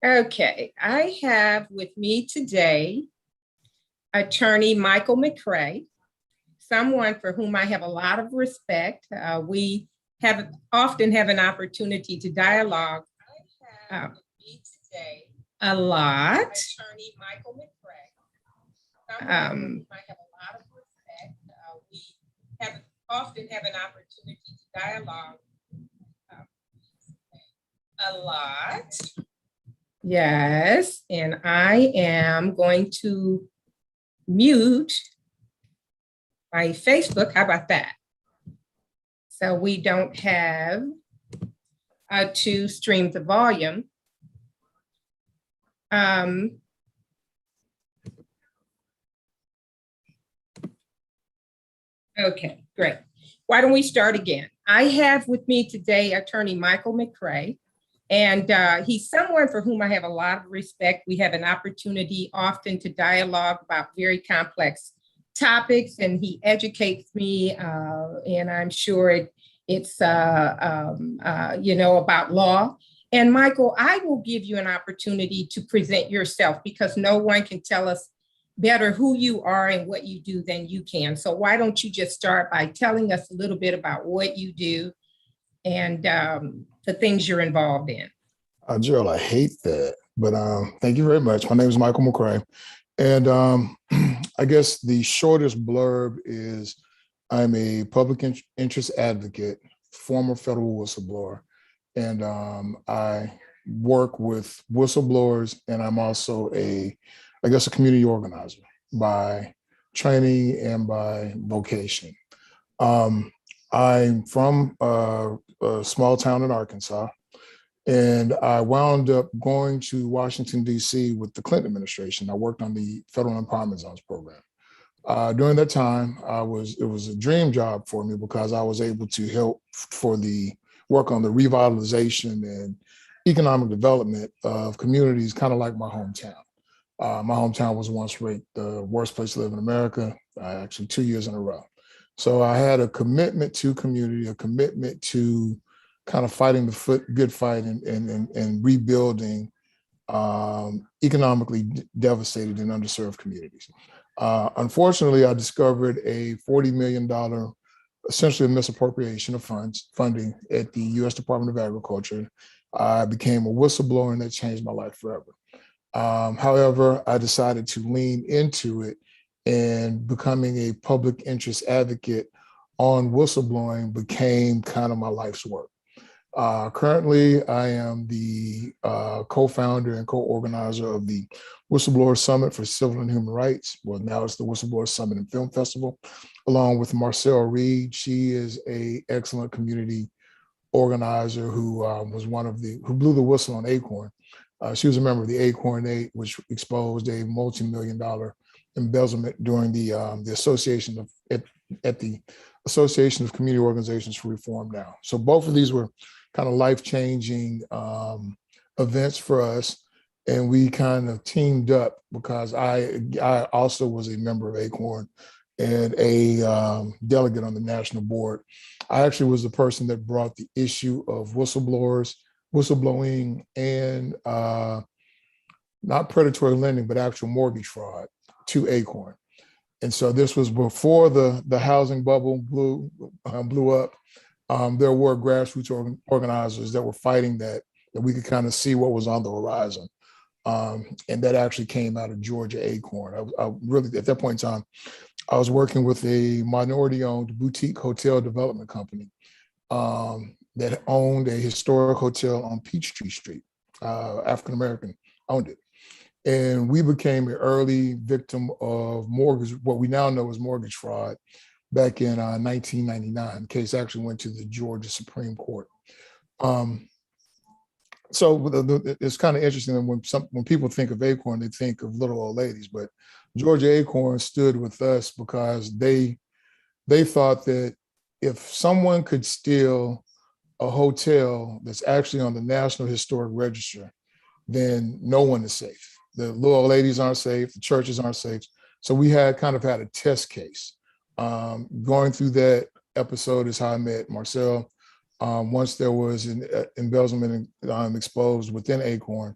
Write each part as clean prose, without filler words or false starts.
Okay, I have with me today Attorney Michael McCray, someone for whom I have a lot of respect. We often have an opportunity to dialogue a lot. Attorney Michael McCray, someone for whom I have a lot of respect. We often have an opportunity to dialogue a lot. Yes, and I am going to mute my Facebook. How about that? So we don't have to stream the volume. Okay, great. Why don't we start again? I have with me today Attorney Michael McCray. And he's someone for whom I have a lot of respect. We have an opportunity often to dialogue about very complex topics, and he educates me, and I'm sure it's about law. And Michael, I will give you an opportunity to present yourself because no one can tell us better who you are and what you do than you can. So why don't you just start by telling us a little bit about what you do and the things you're involved in. Gerald, I hate that, but thank you very much. My name is Michael McCray. And I guess the shortest blurb is I'm a public interest advocate, former federal whistleblower, and I work with whistleblowers, and I'm also a community organizer by training and by vocation. I'm from a small town in Arkansas, and I wound up going to Washington, D.C. with the Clinton administration. I worked on the Federal Empowerment Zones program. During that time, it was a dream job for me because I was able to help for the work on the revitalization and economic development of communities kind of like my hometown. My hometown was once ranked the worst place to live in America, actually 2 years in a row. So I had a commitment to community, a commitment to kind of fighting the good fight and rebuilding economically devastated and underserved communities. Unfortunately, I discovered a $40 million, essentially a misappropriation of funding at the U.S. Department of Agriculture. I became a whistleblower, and that changed my life forever. However, I decided to lean into it, and becoming a public interest advocate on whistleblowing became kind of my life's work. Currently, I am the co-founder and co-organizer of the Whistleblower Summit for Civil and Human Rights. Well, now it's the Whistleblower Summit and Film Festival, along with Marcelle Reed. She is an excellent community organizer who was who blew the whistle on Acorn. She was a member of the Acorn 8, which exposed a multi-million-dollar embezzlement during the association at the Association of Community Organizations for Reform Now. So both of these were kind of life-changing events for us, and we kind of teamed up because I also was a member of Acorn and a delegate on the national board. I actually was the person that brought the issue of whistleblowing and not predatory lending, but actual mortgage fraud to Acorn. And so this was before the housing bubble blew up. There were grassroots organizers that were fighting that we could kind of see what was on the horizon. And that actually came out of Georgia Acorn. I really, at that point in time, I was working with a minority-owned boutique hotel development company that owned a historic hotel on Peachtree Street. African-American owned it. And we became an early victim of what we now know as mortgage fraud back in 1999. The case actually went to the Georgia Supreme Court. So it's kind of interesting that when people think of Acorn, they think of little old ladies, but Georgia Acorn stood with us because they thought that if someone could steal a hotel that's actually on the National Historic Register, then no one is safe. The little old ladies aren't safe, the churches aren't safe. So we had a test case. Going through that episode is how I met Marcelle. Once there was an embezzlement exposed within Acorn,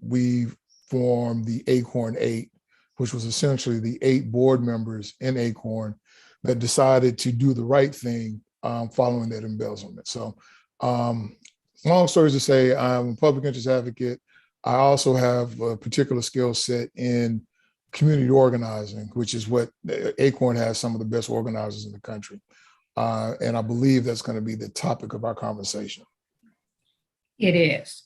We formed the Acorn 8, which was essentially the 8 board members in Acorn that decided to do the right thing following that embezzlement. So long stories to say, I'm a public interest advocate. I also have a particular skill set in community organizing, which is what Acorn has some of the best organizers in the country. And I believe that's going to be the topic of our conversation. It is.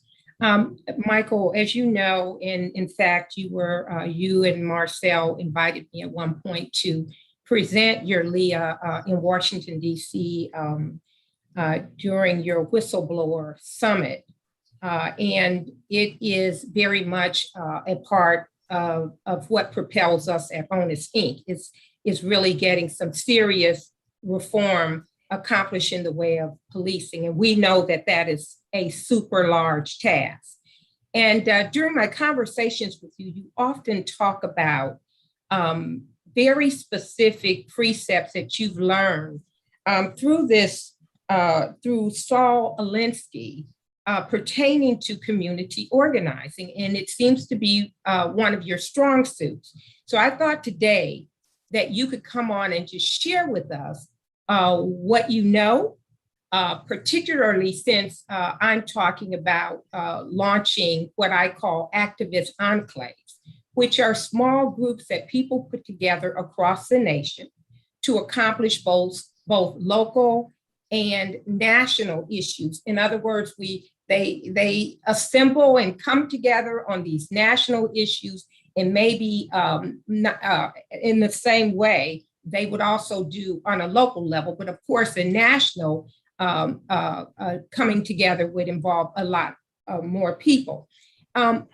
Michael, as you know, in fact, you and Marcel invited me at one point to present your LEA in Washington, D.C. During your whistleblower summit. And it is very much a part of what propels us at Honest Inc. Is really getting some serious reform accomplished in the way of policing. And we know that that is a super large task. And during my conversations with you, you often talk about very specific precepts that you've learned through Saul Alinsky pertaining to community organizing. And it seems to be one of your strong suits. So I thought today that you could come on and just share with us what you know, particularly since I'm talking about launching what I call activist enclaves, which are small groups that people put together across the nation to accomplish both local and national issues. In other words, they assemble and come together on these national issues, and maybe in the same way they would also do on a local level. But of course, the national coming together would involve a lot more people. Can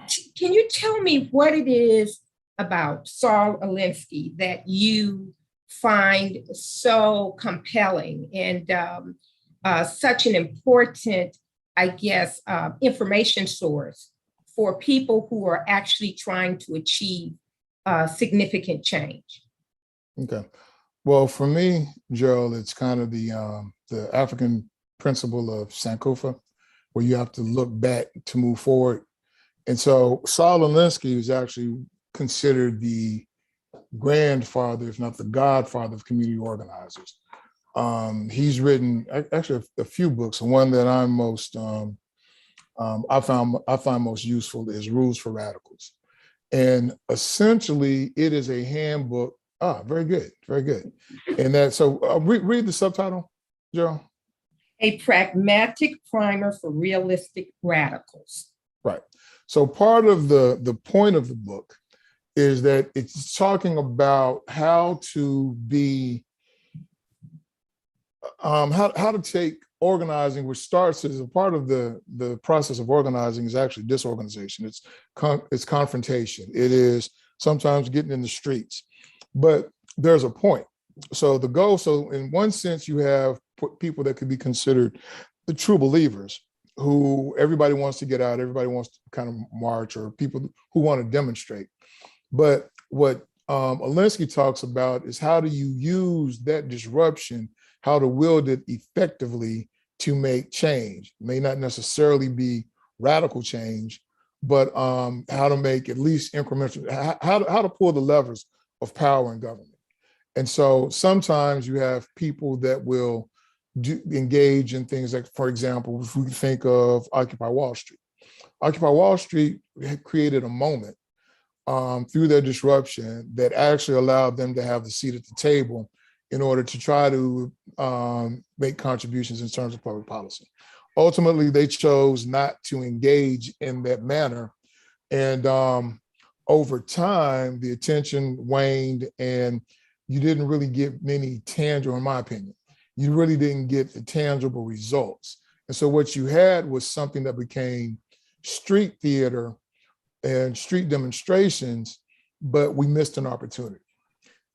you tell me what it is about Saul Alinsky that you find so compelling and such an important, I guess, information source for people who are actually trying to achieve significant change? Okay. Well, for me, Gerald, it's kind of the African principle of Sankofa, where you have to look back to move forward. And so Saul Alinsky is actually considered the grandfather, if not the godfather, of community organizers. He's written actually a few books. One that I'm most I find most useful is Rules for Radicals, and essentially it is a handbook. Very good, very good. And that read the subtitle, Joe. A pragmatic primer for realistic radicals. Right. So part of the point of the book is that it's talking about how to be, how to take organizing, which starts as a part of the process of organizing, is actually disorganization. It's confrontation. It is sometimes getting in the streets, but there's a point. So the goal, so in one sense, you have people that could be considered the true believers, who everybody wants to get out, everybody wants to kind of march, or people who want to demonstrate. But what Alinsky talks about is how do you use that disruption, how to wield it effectively to make change. It may not necessarily be radical change, but how to make at least incremental, how to pull the levers of power in government. And so sometimes you have people that will engage in things like, for example, if we think of Occupy Wall Street. Occupy Wall Street had created a moment through their disruption that actually allowed them to have the seat at the table in order to try to make contributions in terms of public policy. Ultimately, they chose not to engage in that manner. And over time, the attention waned, and you didn't really get many tangible, in my opinion, you really didn't get the tangible results. And so what you had was something that became street theater and street demonstrations, but we missed an opportunity.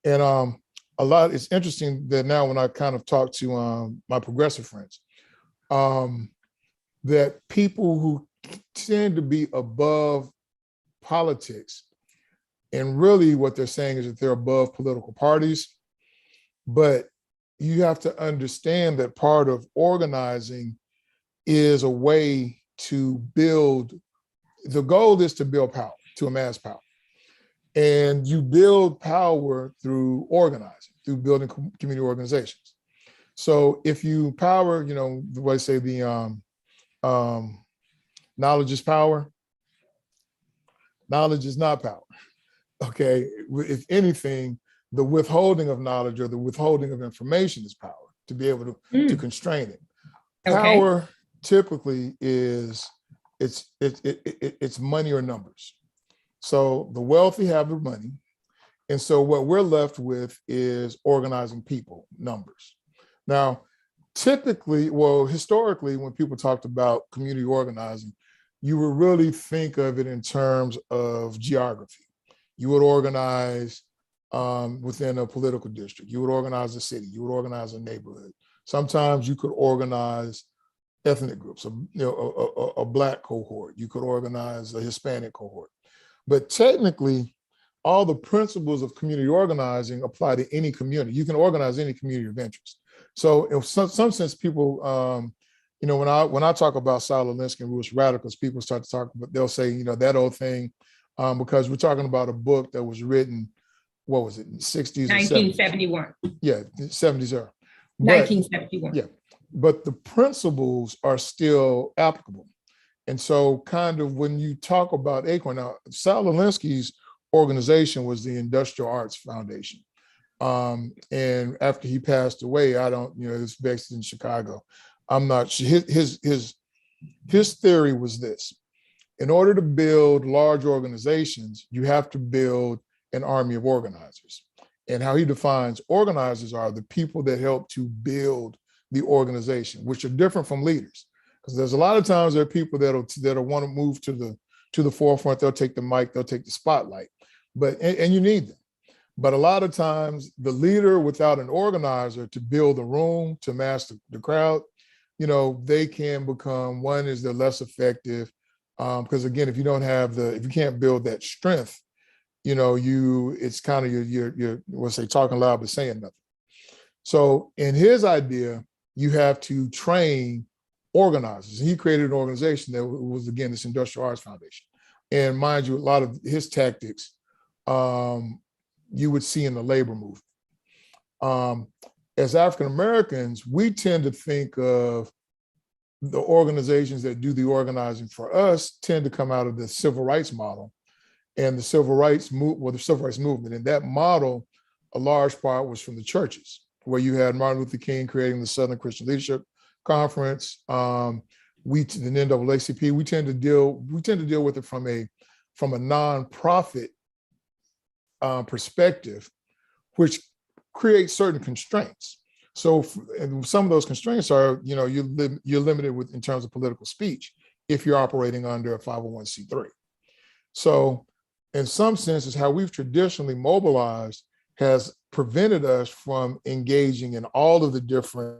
And it's interesting that now when I kind of talk to my progressive friends, that people who tend to be above politics, and really what they're saying is that they're above political parties, but you have to understand that part of organizing is a way to build the goal is to build power, to amass power. And you build power through organizing, through building community organizations. So if you power, you know, the way I say the knowledge is power, knowledge is not power. Okay, if anything, the withholding of knowledge or the withholding of information is power, to be able to constrain it. Power typically is it's money or numbers. So the wealthy have the money. And so what we're left with is organizing people, numbers. Now, typically, well, historically, when people talked about community organizing, you would really think of it in terms of geography. You would organize within a political district. You would organize a city. You would organize a neighborhood. Sometimes you could organize ethnic groups, a Black cohort. You could organize a Hispanic cohort. But technically, all the principles of community organizing apply to any community. You can organize any community of interest. So in some sense, people, you know, when I talk about Saul Alinsky and Roots Radicals, people start to talk about, they'll say, you know, that old thing, because we're talking about a book that was written, what was it, in the 60s? 1971. Yeah, 70s era. 1971. Yeah, but the principles are still applicable. And so kind of when you talk about ACORN, now Saul Alinsky's organization was the Industrial Arts Foundation. And after he passed away, I don't, you know, it's based in Chicago. I'm not sure. His theory was this: in order to build large organizations, you have to build an army of organizers. And how he defines organizers are the people that help to build the organization, which are different from leaders. Because there's a lot of times there are people that'll want to move to the forefront. They'll take the mic, they'll take the spotlight, and you need them. But a lot of times the leader without an organizer to build the room, to master the crowd, you know, they can become, one is they're less effective. Because again, if you can't build that strength, you know, it's kind of you're what's say talking loud but saying nothing. So in his idea, you have to train organizers. And he created an organization that was, again, this Industrial Arts Foundation. And mind you, a lot of his tactics you would see in the labor movement. As African Americans, we tend to think of the organizations that do the organizing for us tend to come out of the civil rights model and the civil rights movement. And that model, a large part was from the churches, where you had Martin Luther King creating the Southern Christian Leadership Conference. The NAACP, we tend to deal with it from a nonprofit perspective, which creates certain constraints. So and some of those constraints are, you know, you're limited in terms of political speech if you're operating under a 501c3. So in some senses, how we've traditionally mobilized has prevented us from engaging in all of the different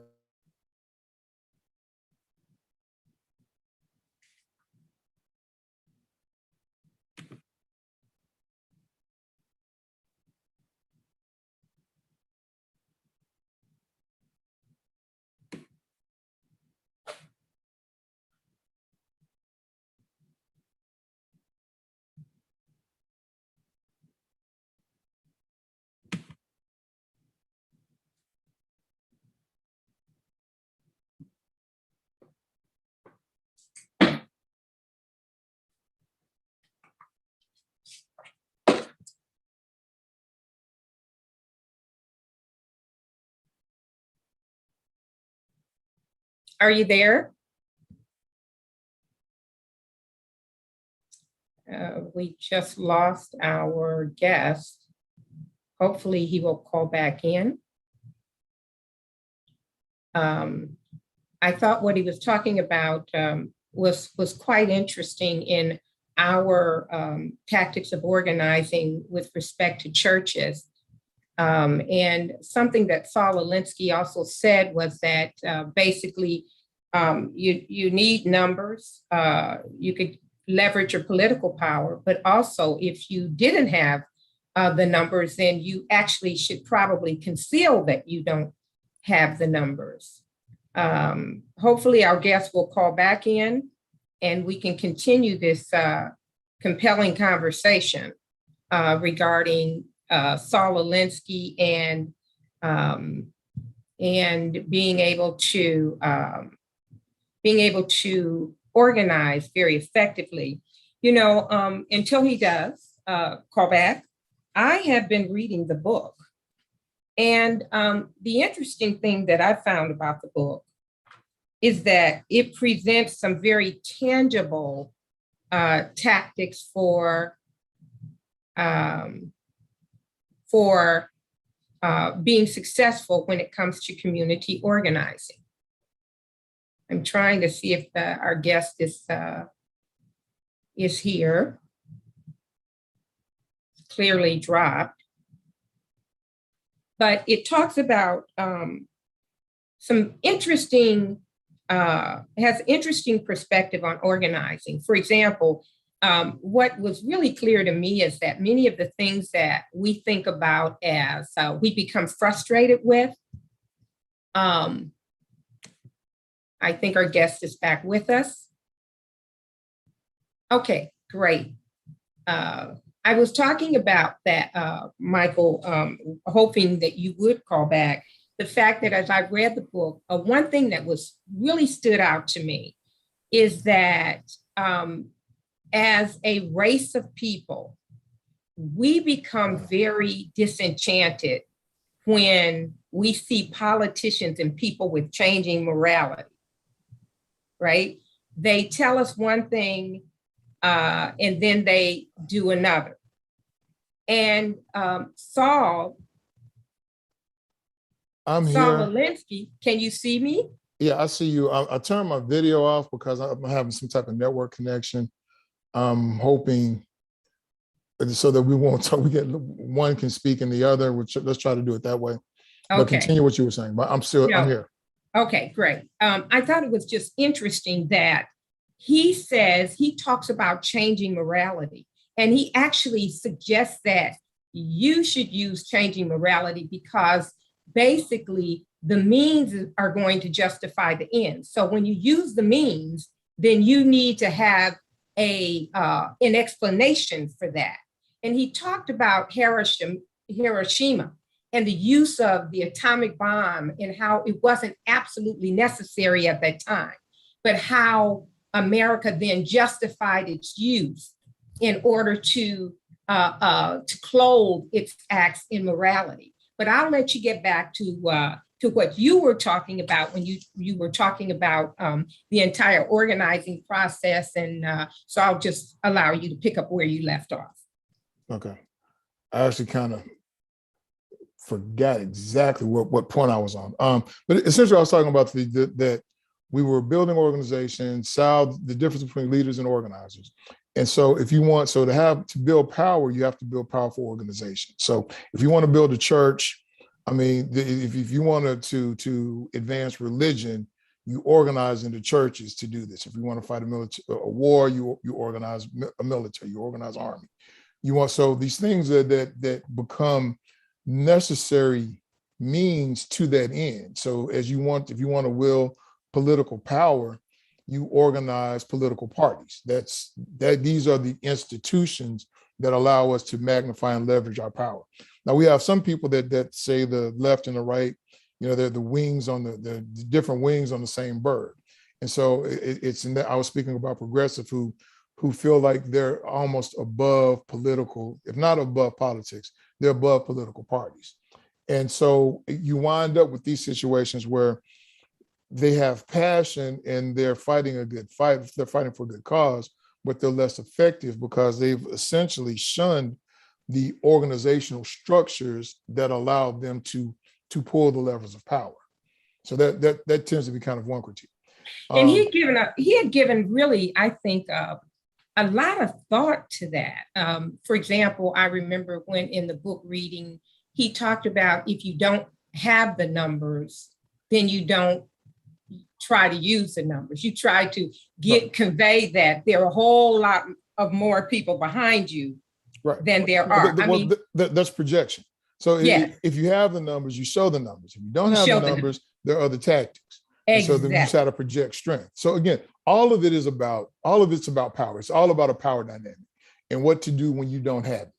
Are you there? We just lost our guest. Hopefully he will call back in. I thought what he was talking about was quite interesting in our tactics of organizing with respect to churches. And something that Saul Alinsky also said was that basically you need numbers. You could leverage your political power, but also if you didn't have the numbers, then you actually should probably conceal that you don't have the numbers. Hopefully our guest will call back in. and we can continue this compelling conversation regarding Saul Alinsky and being able to organize very effectively. You know, until he does call back, I have been reading the book. And the interesting thing that I found about the book is that it presents some very tangible tactics for being successful when it comes to community organizing. I'm trying to see if our guest is here. It's clearly dropped. But it talks about some interesting, has interesting perspective on organizing. For example, what was really clear to me is that many of the things that we think about as we become frustrated with, I think our guest is back with us. Okay, great. I was talking about that, Michael, hoping that you would call back. The fact that as I read the book, one thing that was really stood out to me is that as a race of people, we become very disenchanted when we see politicians and people with changing morality, right? They tell us one thing and then they do another. And Saul Alinsky, can you see me? Yeah, I see you. I turned my video off because I'm having some type of network connection. I'm hoping so that we won't talk. We get one can speak and the other. Let's try to do it that way. But Okay. Continue what you were saying. But I'm here. Okay, great. I thought it was just interesting that he talks about changing morality, and he actually suggests that you should use changing morality because basically the means are going to justify the end. So when you use the means, then you need to have an explanation for that. And he talked about Hiroshima and the use of the atomic bomb and how it wasn't absolutely necessary at that time, but how America then justified its use in order to clothe its acts in morality. But I'll let you get back to what you were talking about when you were talking about the entire organizing process. And so I'll just allow you to pick up where you left off. Okay. I actually kind of forgot exactly what point I was on. But essentially I was talking about that we were building organizations, the difference between leaders and organizers. And so if you want, to build power, you have to build powerful organizations. So if you want to build a church, I mean, if you wanted to advance religion, you organize into churches to do this. If you want to fight a war, you organize a military, you organize army. So these things that become necessary means to that end. So if you want to will political power, you organize political parties. These are the institutions that allow us to magnify and leverage our power. Now we have some people that say the left and the right, they're the wings on the different wings on the same bird. And so it's in that I was speaking about progressive who feel like they're almost above political, if not above politics, they're above political parties. And so you wind up with these situations where they have passion and they're fighting a good fight, they're fighting for a good cause, but they're less effective because they've essentially shunned the organizational structures that allow them to pull the levers of power. So that tends to be kind of one critique. And he had given really, I think, a lot of thought to that. For example, I remember when in the book reading, he talked about if you don't have the numbers, then you don't try to use the numbers. You try to convey that there are a whole lot of more people behind you than there are. That's projection. So if you have the numbers, you show the numbers. If you don't have the numbers, there are other tactics. Exactly. So then you try to project strength. So again, all of it's about power. It's all about a power dynamic and what to do when you don't have it.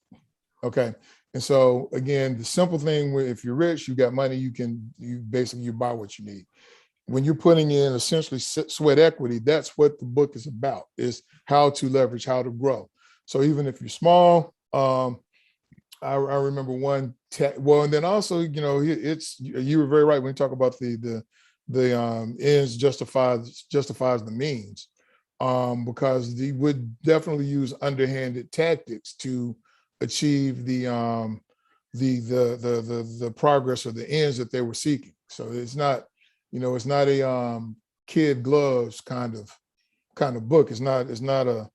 Okay. And so again, the simple thing where if you're rich, you got money, you buy what you need. When you're putting in essentially sweat equity, that's what the book is about, is how to leverage, how to grow. So even if you're small, I remember one, and then also, you were very right when you talk about the ends justifies the means, because they would definitely use underhanded tactics to achieve the progress or the ends that they were seeking. So it's not a kid gloves kind of book. It's not a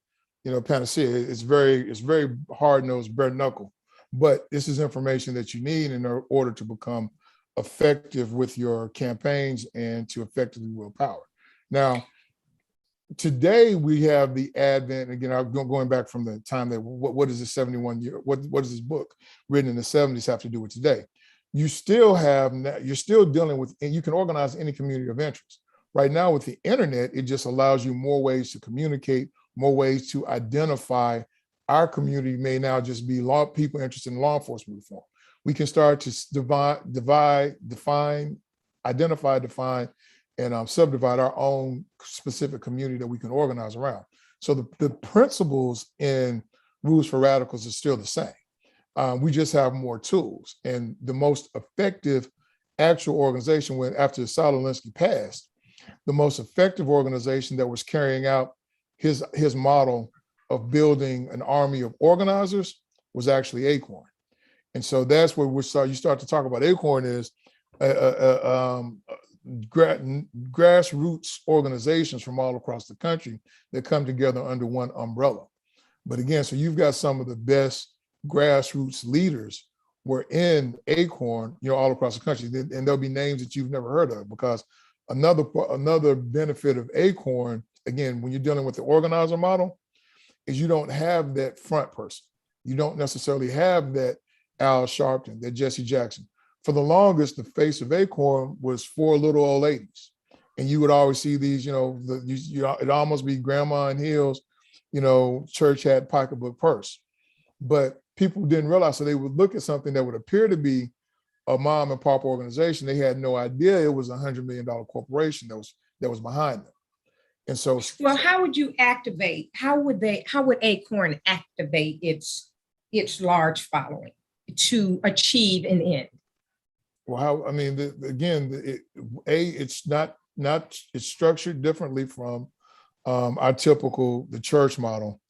panacea. It's very hard-nosed, bare knuckle. But this is information that you need in order to become effective with your campaigns and to effectively wield power. Now, today we have the advent, again, I'm going back from the time that what is the 71 year, what does this book written in the 70s have to do with today? You're still dealing with, and you can organize any community of interest. Right now with the internet, it just allows you more ways to communicate, more ways to identify. Our community may now just be people interested in law enforcement reform. We can start to define, and subdivide our own specific community that we can organize around. So the principles in Rules for Radicals are still the same. We just have more tools. And the most effective actual organization, after Saul Alinsky passed, the most effective organization that was carrying out his model of building an army of organizers was actually Acorn. And so that's where you start to talk about Acorn is grassroots organizations from all across the country that come together under one umbrella. But again, so you've got some of the best grassroots leaders were in Acorn, all across the country. And there'll be names that you've never heard of, because another benefit of Acorn, again, when you're dealing with the organizer model, is you don't have that front person. You don't necessarily have that Al Sharpton, that Jesse Jackson. For the longest, the face of Acorn was 4 little old ladies. And you would always see these, it'd almost be grandma in heels, church hat, pocketbook, purse. But people didn't realize, so they would look at something that would appear to be a mom and pop organization. They had no idea it was $100 million corporation that was behind them. And so, well, how would you activate? How would Acorn activate its large following to achieve an end? Well, it's structured differently from our typical, the church model,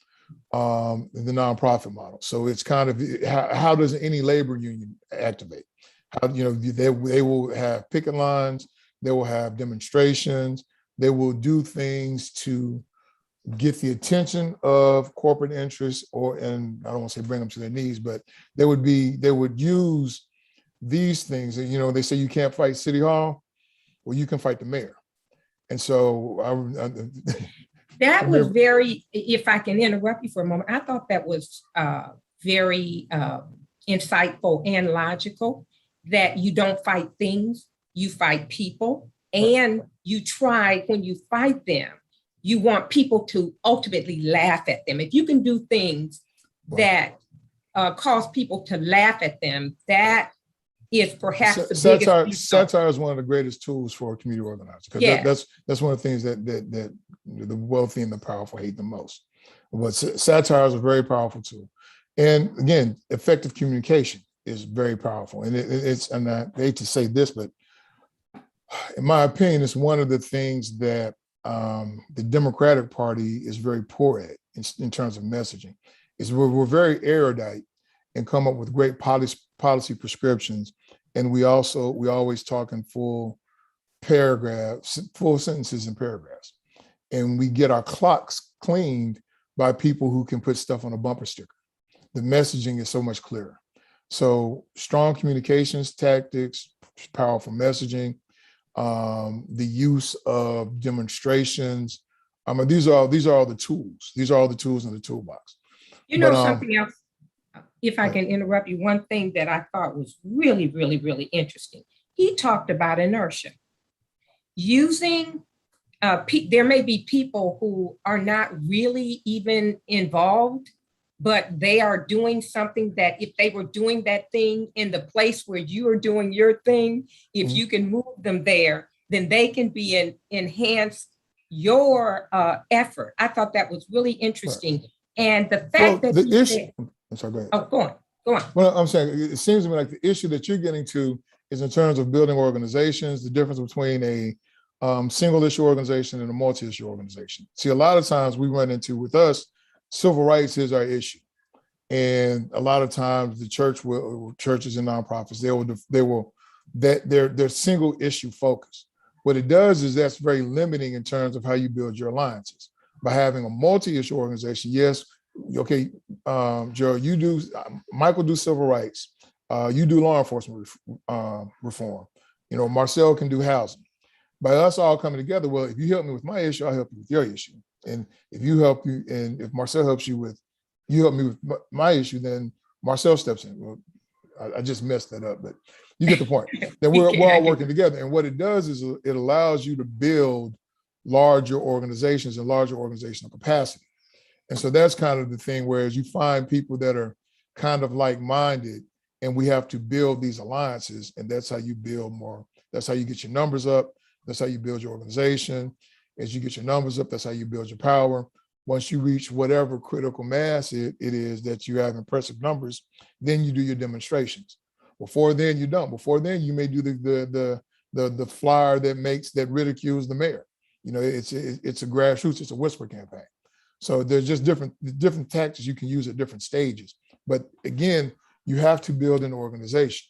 the nonprofit model. So it's kind of, how does any labor union activate? How, they will have picket lines, they will have demonstrations, they will do things to get the attention of corporate interests, and I don't want to say bring them to their knees, but they would use these things. They say you can't fight City Hall. Well, you can fight the mayor. And so that was very, if I can interrupt you for a moment, I thought that was very insightful and logical, that you don't fight things, you fight people. And you try, when you fight them, you want people to ultimately laugh at them. If you can do things that cause people to laugh at them, that is perhaps the biggest. Satire is one of the greatest tools for a community organizer, because that's one of the things that the wealthy and the powerful hate the most. But satire is a very powerful tool. And again, effective communication is very powerful. And and I hate to say this, but in my opinion, it's one of the things that the Democratic Party is very poor at in terms of messaging. Is we're very erudite and come up with great policy prescriptions, and we always talk in full paragraphs, full sentences and paragraphs, and we get our clocks cleaned by people who can put stuff on a bumper sticker. The messaging is so much clearer. So strong communications tactics, powerful messaging, the use of demonstrations. These are all the tools. These are all the tools in the toolbox. Something else, if I can interrupt you, one thing that I thought was really, really, really interesting. He talked about inertia, using there may be people who are not really even involved, but they are doing something that if they were doing that thing in the place where you are doing your thing, if you can move them there, then they can be enhance your effort. I thought that was really interesting. Right. And the fact that the issue, I'm sorry, go ahead. Oh, go on. Go on. Well, I'm saying it seems to me like the issue that you're getting to is in terms of building organizations, the difference between a single issue organization and a multi-issue organization. See, a lot of times we run into with us, civil rights is our issue. And a lot of times the churches and nonprofits, they're single issue focused. What it does is that's very limiting in terms of how you build your alliances. By having a multi-issue organization, yes, okay, Joe, Michael do civil rights, you do law enforcement reform. You know, Marcel can do housing. By us all coming together, well, if you help me with my issue, I'll help you with your issue. And if if Marcel helps you help me with my issue, then Marcel steps in. Well, I just messed that up, but you get the point. Then we're all working together. And what it does is it allows you to build larger organizations and larger organizational capacity. And so that's kind of the thing, whereas you find people that are kind of like-minded, and we have to build these alliances, and that's how you build more. That's how you get your numbers up. That's how you build your organization. As you get your numbers up, that's how you build your power. Once you reach whatever critical mass it is that you have impressive numbers, then you do your demonstrations. Before then, you don't. Before then, you may do the flyer that ridicules the mayor. You know, it's a grassroots, it's a whisper campaign. So there's just different tactics you can use at different stages. But again, you have to build an organization.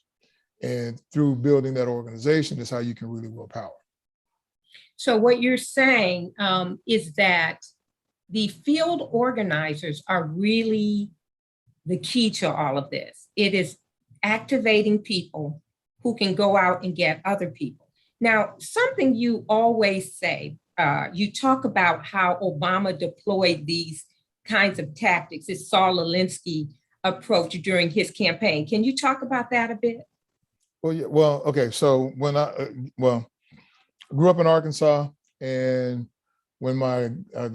And through building that organization is how you can really wield power. So what you're saying is that the field organizers are really the key to all of this. It is activating people who can go out and get other people. Now, something you always say, you talk about how Obama deployed these kinds of tactics, this Saul Alinsky approach during his campaign. Can you talk about that a bit? Well, yeah, well, okay. So when I grew up in Arkansas, and when I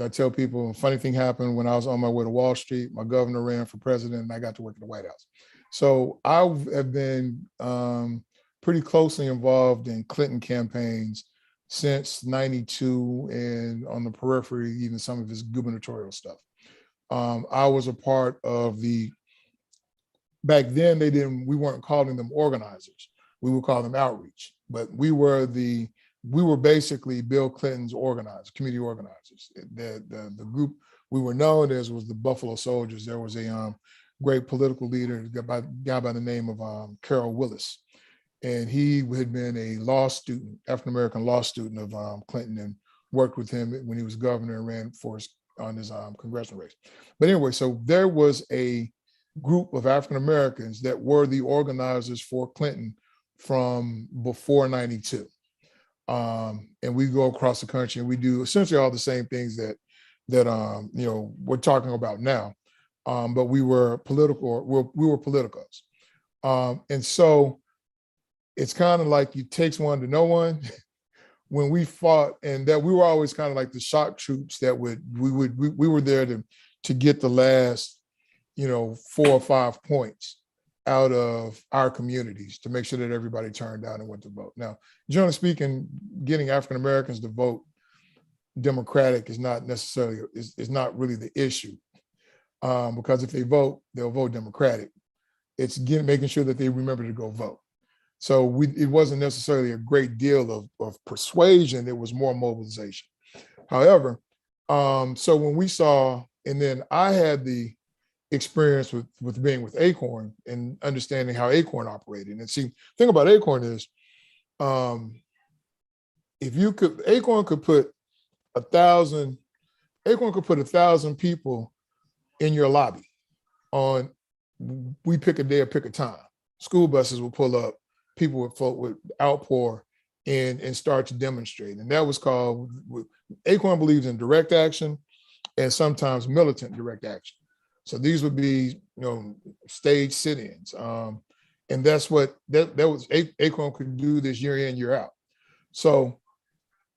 tell people a funny thing happened when I was on my way to Wall Street, my governor ran for president and I got to work at the White House. So I have been pretty closely involved in Clinton campaigns since '92, and on the periphery, even some of his gubernatorial stuff. I was a part of back then we weren't calling them organizers. We would call them outreach, but we were basically Bill Clinton's community organizers. The group we were known as was the Buffalo Soldiers. There was a great political leader, a guy by the name of Carol Willis. And he had been a law student, African-American law student of Clinton, and worked with him when he was governor and ran on his congressional race. But anyway, so there was a group of African-Americans that were the organizers for Clinton from before '92. And we go across the country and we do essentially all the same things that we're talking about now. But we were politicos. And so it's kind of like it takes one to know one. When we fought, and that we were always kind of like the shock troops that we were there to get the last, 4 or 5 points out of our communities to make sure that everybody turned out and went to vote. Now, generally speaking, getting African Americans to vote Democratic is not really the issue, because if they vote, they'll vote Democratic. It's making sure that they remember to go vote. So it wasn't necessarily a great deal of persuasion, it was more mobilization. However, so when we saw, and then I had the experience with being with Acorn and understanding how Acorn operated. And see, the thing about Acorn is, Acorn could put 1,000 people in your lobby we pick a day or pick a time. School buses will pull up, people would outpour and start to demonstrate. And that was called, Acorn believes in direct action and sometimes militant direct action. So these would be, stage sit-ins. And that's what that was Acorn could do this year in, year out. So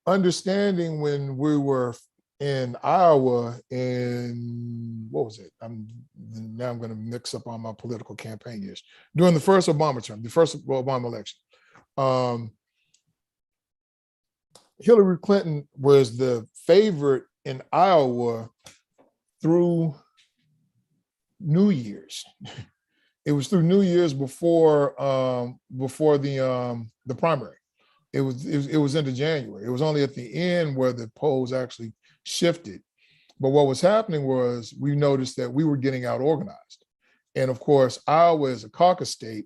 understanding when we were in Iowa in, what was it? Now I'm going to mix up on my political campaign years. During the first Obama term, the first Obama election, Hillary Clinton was the favorite in Iowa through New Year's. It was through New Year's before the primary. It was into January. It was only at the end where the polls actually shifted. But what was happening was we noticed that we were getting out organized. And of course, Iowa is a caucus state.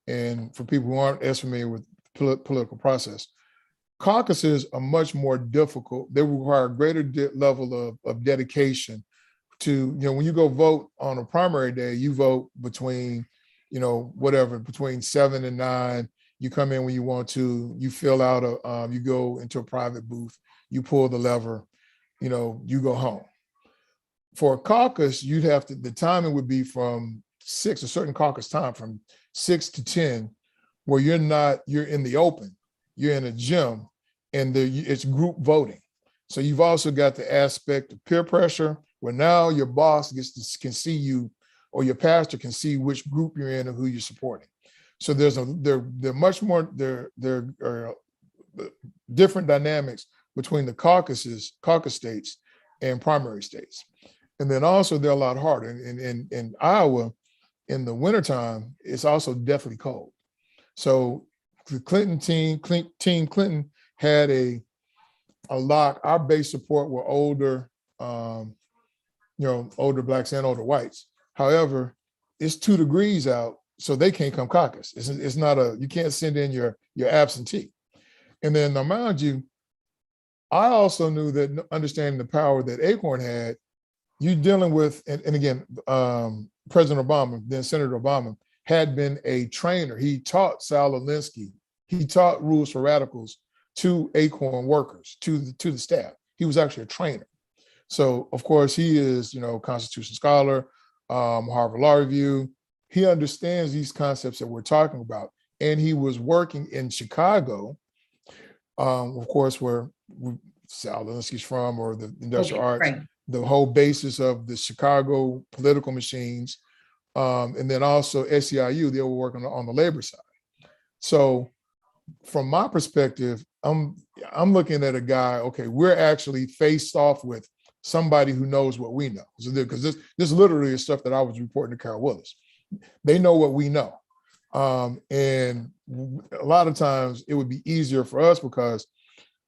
And for people who aren't as familiar with the political process, caucuses are much more difficult. They require a greater level of dedication to, when you go vote on a primary day, you vote between, between 7 and 9. You come in when you want to, you fill out you go into a private booth, you pull the lever, you go home. For a caucus, the timing would be from 6, a certain caucus time from 6 to 10, where you're in the open, you're in a gym, and it's group voting. So you've also got the aspect of peer pressure, where now your boss can see you, or your pastor can see which group you're in and who you're supporting. So there are different dynamics between the caucus states and primary states. And then also they're a lot harder. In Iowa, in the wintertime, it's also deathly cold. So the Clinton team Clinton had a lock. Our base support were older, older blacks and older whites. However, it's 2 degrees out, so they can't come caucus. It's not you can't send in your absentee. And then now, mind you, I also knew that understanding the power that Acorn had, you dealing with, and again, President Obama, then Senator Obama, had been a trainer. He taught Saul Alinsky, he taught Rules for Radicals to Acorn workers, to the staff. He was actually a trainer. So of course he is, Constitution scholar, Harvard Law Review. He understands these concepts that we're talking about. And he was working in Chicago, of course, where Saul Alinsky's from, or the industrial arts, right. The whole basis of the Chicago political machines. And then also SEIU, they were working on the labor side. So from my perspective, I'm looking at a guy, okay, we're actually faced off with somebody who knows what we know. Because this literally is stuff that I was reporting to Carol Willis. They know what we know. And a lot of times it would be easier for us because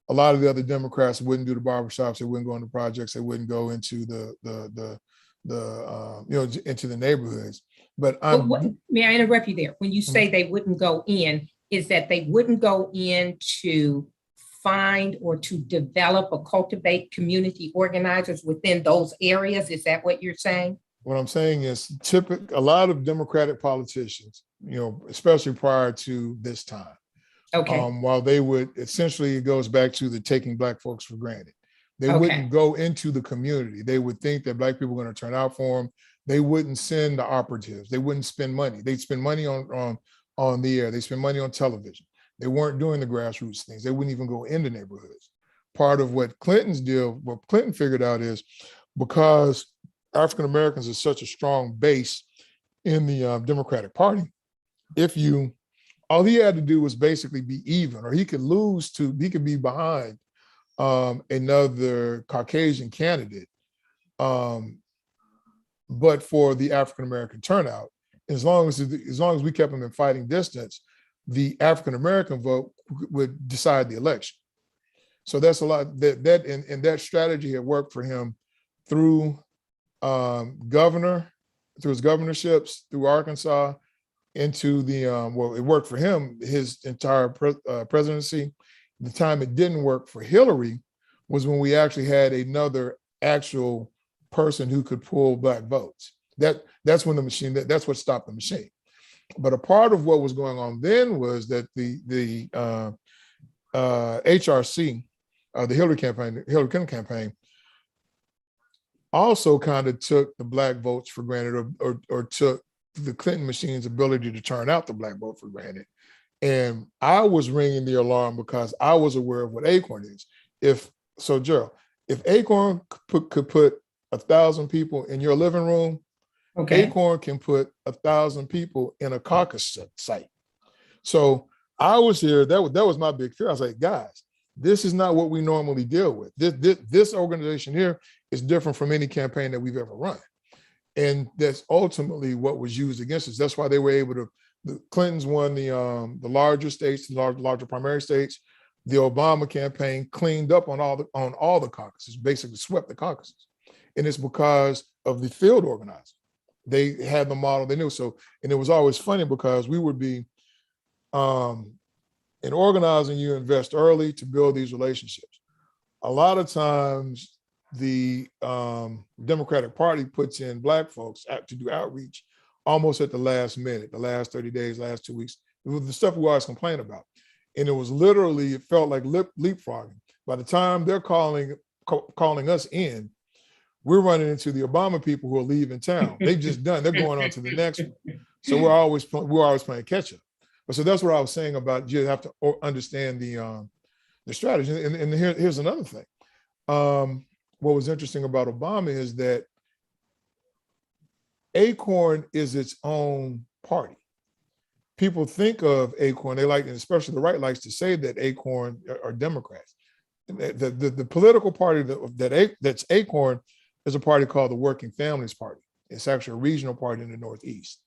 a lot of the other Democrats wouldn't do the barbershops, they wouldn't go into projects, they wouldn't go into into the neighborhoods. But may I interrupt you there? When you say they wouldn't go in, is that they wouldn't go in to find or to develop or cultivate community organizers within those areas? Is that what you're saying? What I'm saying is a lot of Democratic politicians, especially prior to this time, okay. While they would, essentially it goes back to the taking Black folks for granted. They wouldn't go into the community. They would think that Black people were going to turn out for them. They wouldn't send the operatives. They wouldn't spend money. They'd spend money on the air. They spend money on television. They weren't doing the grassroots things. They wouldn't even go into neighborhoods. Part of what what Clinton figured out is, because African Americans are such a strong base in the Democratic Party, all he had to do was basically be even, or he could be behind another Caucasian candidate. But for the African American turnout, as long as we kept him in fighting distance, the African American vote would decide the election. So that's a lot that strategy had worked for him through through his governorships, through Arkansas, into the it worked for him his entire presidency. The time it didn't work for Hillary was when we actually had another actual person who could pull Black votes. That's when that's what stopped the machine. But a part of what was going on then was that the HRC, the Hillary Clinton campaign, also kind of took the Black votes for granted, or took the Clinton machine's ability to turn out the Black vote for granted. And I was ringing the alarm because I was aware of what Acorn is. Gerald, if Acorn could put 1,000 people in your living room, Okay. Acorn can put 1,000 people in a caucus site. So I was here. That was my big fear. I was like, guys, this is not what we normally deal with. This organization here is different from any campaign that we've ever run. And that's ultimately what was used against us. That's why they were able to, the Clintons won the larger states, the larger primary states. The Obama campaign cleaned up on all the caucuses, basically swept the caucuses. And it's because of the field organizing. They had the model they knew. So, and it was always funny because we would be, in organizing, you invest early to build these relationships. A lot of times the Democratic Party puts in Black folks to do outreach almost at the last minute, the last 30 days, last 2 weeks. It was the stuff we always complain about. And it was literally, it felt like leapfrogging. By the time they're calling us in, we're running into the Obama people who are leaving town. They've just done, they're going on to the next one. So we're always playing catch up. But so that's what I was saying about you have to understand the strategy. And here's another thing. What was interesting about Obama is that Acorn is its own party. People think of Acorn, they like, and especially the right likes to say that Acorn are Democrats. The political party that's Acorn is a party called the Working Families Party. It's actually a regional party in the Northeast.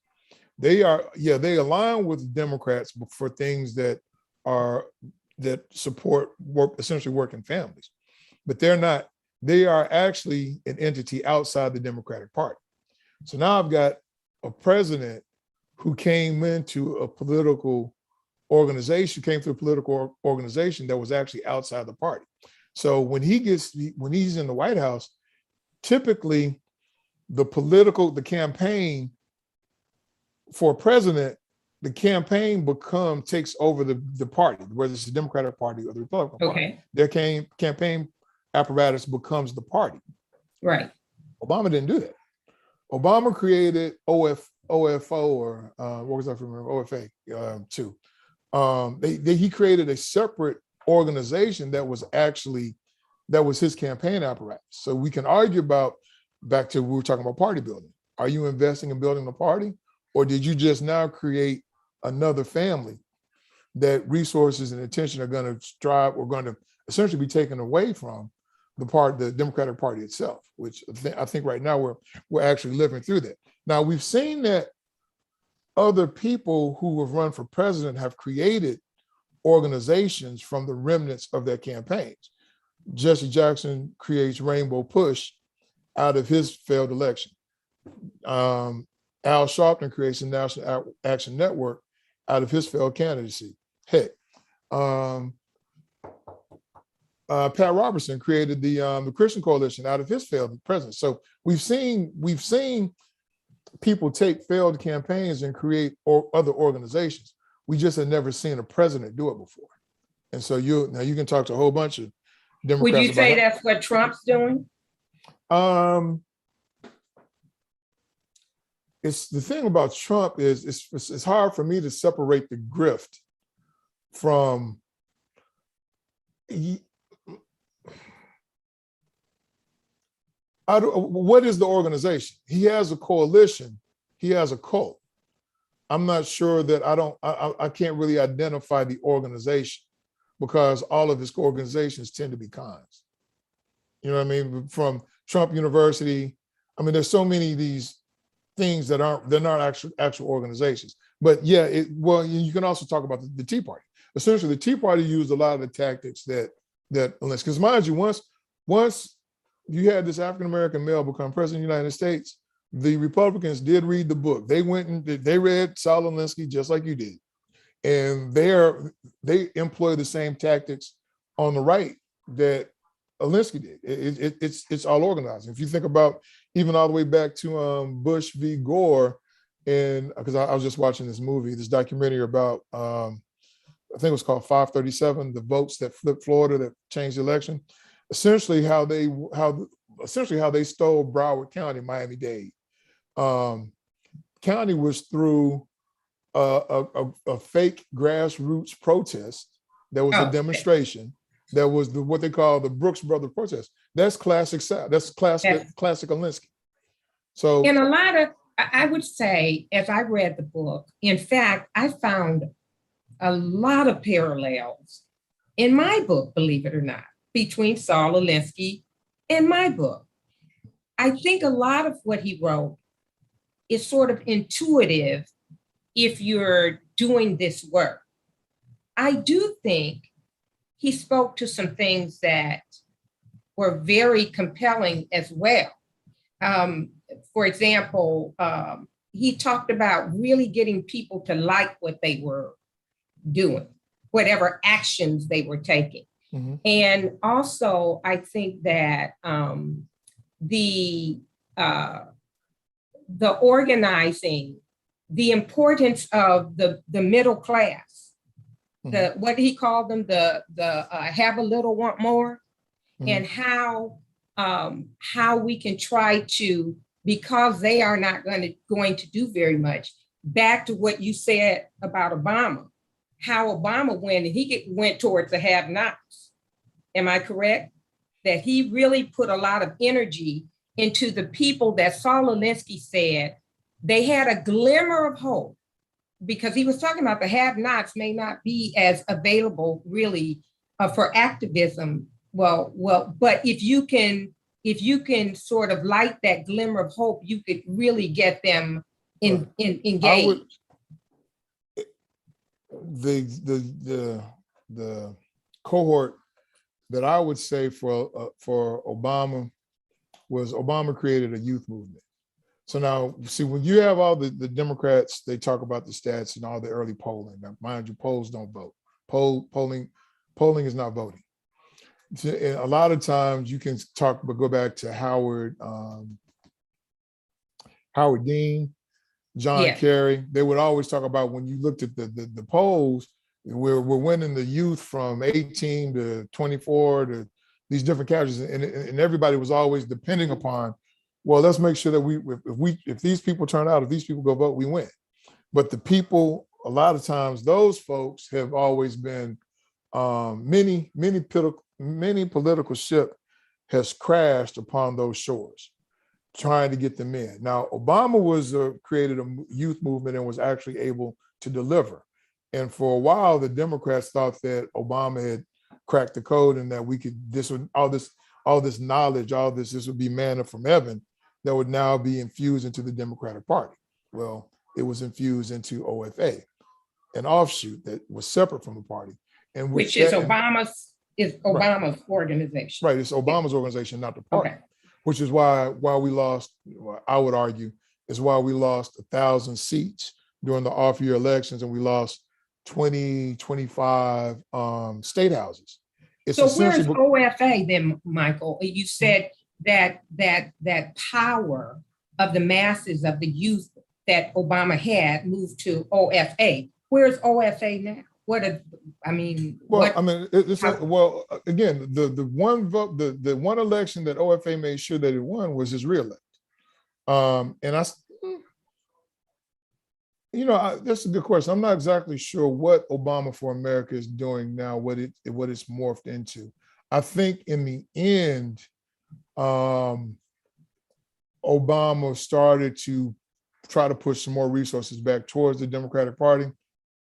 They align with Democrats for things that support essentially working families, but they are actually an entity outside the Democratic Party. So now I've got a president who came into a political organization, came through a political organization that was actually outside the party. So when he's in the White House, typically the campaign for president, the campaign takes over the party, whether it's the Democratic Party or the Republican Party. Their campaign apparatus becomes the party. Right. Obama didn't do that. Obama created OFO or what was I remember? OFA too. He created a separate organization that was his campaign apparatus. So we can argue about, back to we were talking about party building. Are you investing in building the party, or did you just now create another family that resources and attention are going to essentially be taken away from the Democratic Party itself, which I think right now we're actually living through that. Now we've seen that other people who have run for president have created organizations from the remnants of their campaigns. Jesse Jackson creates Rainbow Push out of his failed election. Al Sharpton creates the National Action Network out of his failed candidacy. Heck, Pat Robertson created the Christian Coalition out of his failed presidency. So we've seen people take failed campaigns and create other organizations. We just had never seen a president do it before. And so you can talk to a whole bunch of Democrats. Would you say that's what Trump's doing? It's the thing about Trump is it's hard for me to separate the grift from what is the organization? He has a coalition. He has a cult. I'm not sure that I can't really identify the organization because all of his organizations tend to be cons. You know what I mean? From Trump University. I mean, there's so many of these things they're not actual organizations. But yeah, you can also talk about the Tea Party. Essentially, the Tea Party used a lot of the tactics that because mind you, once you had this African-American male become president of the United States, the Republicans did read the book. They went and they read Saul Alinsky just like you did. And they employ the same tactics on the right that Alinsky did. It's all organized. If you think about even all the way back to Bush v. Gore, and because I was just watching this documentary about I think it was called 537, the votes that flipped Florida that changed the election. Essentially how they stole Broward County, Miami-Dade. County was through a fake grassroots protest. There was a demonstration That was what they call the Brooks Brothers protest. That's classic South. That's classic Alinsky. So, and a lot of, I would say, as I read the book, in fact, I found a lot of parallels in my book, believe it or not, between Saul Alinsky and my book. I think a lot of what he wrote is sort of intuitive if you're doing this work. I do think he spoke to some things that were very compelling as well. For example, he talked about really getting people to like what they were doing, whatever actions they were taking. Mm-hmm. And also, I think that the organizing, the importance of the middle class, mm-hmm. What he called them, the have a little, want more, mm-hmm. and how we can try to, because they are not going to do very much. Back to what you said about Obama, how Obama went, and he went towards the have-nots. Am I correct? That he really put a lot of energy into the people that Saul Alinsky said they had a glimmer of hope, because he was talking about the have-nots may not be as available really for activism. Well, but if you can sort of light that glimmer of hope, you could really get them engaged. The cohort that I would say for Obama was Obama created a youth movement. So now, see, when you have all the Democrats, they talk about the stats and all the early polling. Now, mind you, polls don't vote. Polling is not voting. And a lot of times you can talk, but go back to Howard Dean, John Kerry. They would always talk about, when you looked at the polls, we're winning the youth from 18 to 24 to these different categories, and everybody was always depending upon, well, let's make sure that if these people turn out, if these people go vote, we win. But the people, a lot of times, those folks have always been many political ship has crashed upon those shores, trying to get them in. Now, Obama was created a youth movement and was actually able to deliver. And for a while, the Democrats thought that Obama had cracked the code and that we could, all this knowledge, this would be manna from heaven that would now be infused into the Democratic Party. Well, it was infused into OFA, an offshoot that was separate from the party. And which is Obama's organization. Right, it's Obama's organization, not the party. Okay. Which is why we lost, I would argue, is why we lost 1,000 seats during the off-year elections, and we lost 25 state houses. So where's OFA then, Michael? You said that power of the masses, of the youth that Obama had, moved to OFA. Where's OFA now? Again, the one vote, the one election that OFA made sure that it won was his reelect. That's a good question. I'm not exactly sure what Obama for America is doing now, what it's morphed into. I think in the end, Obama started to try to push some more resources back towards the Democratic Party.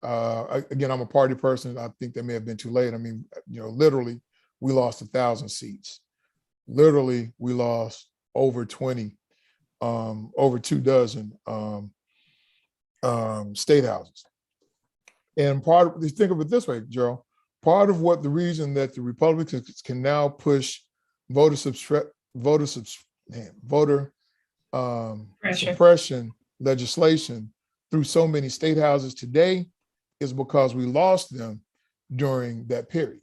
Again, I'm a party person. I think that may have been too late. I mean, literally, we lost 1,000 seats. Literally, we lost over 20, over 24 state houses. And think of it this way, Gerald, part of the reason that the Republicans can now push voter suppression legislation through so many state houses today is because we lost them during that period.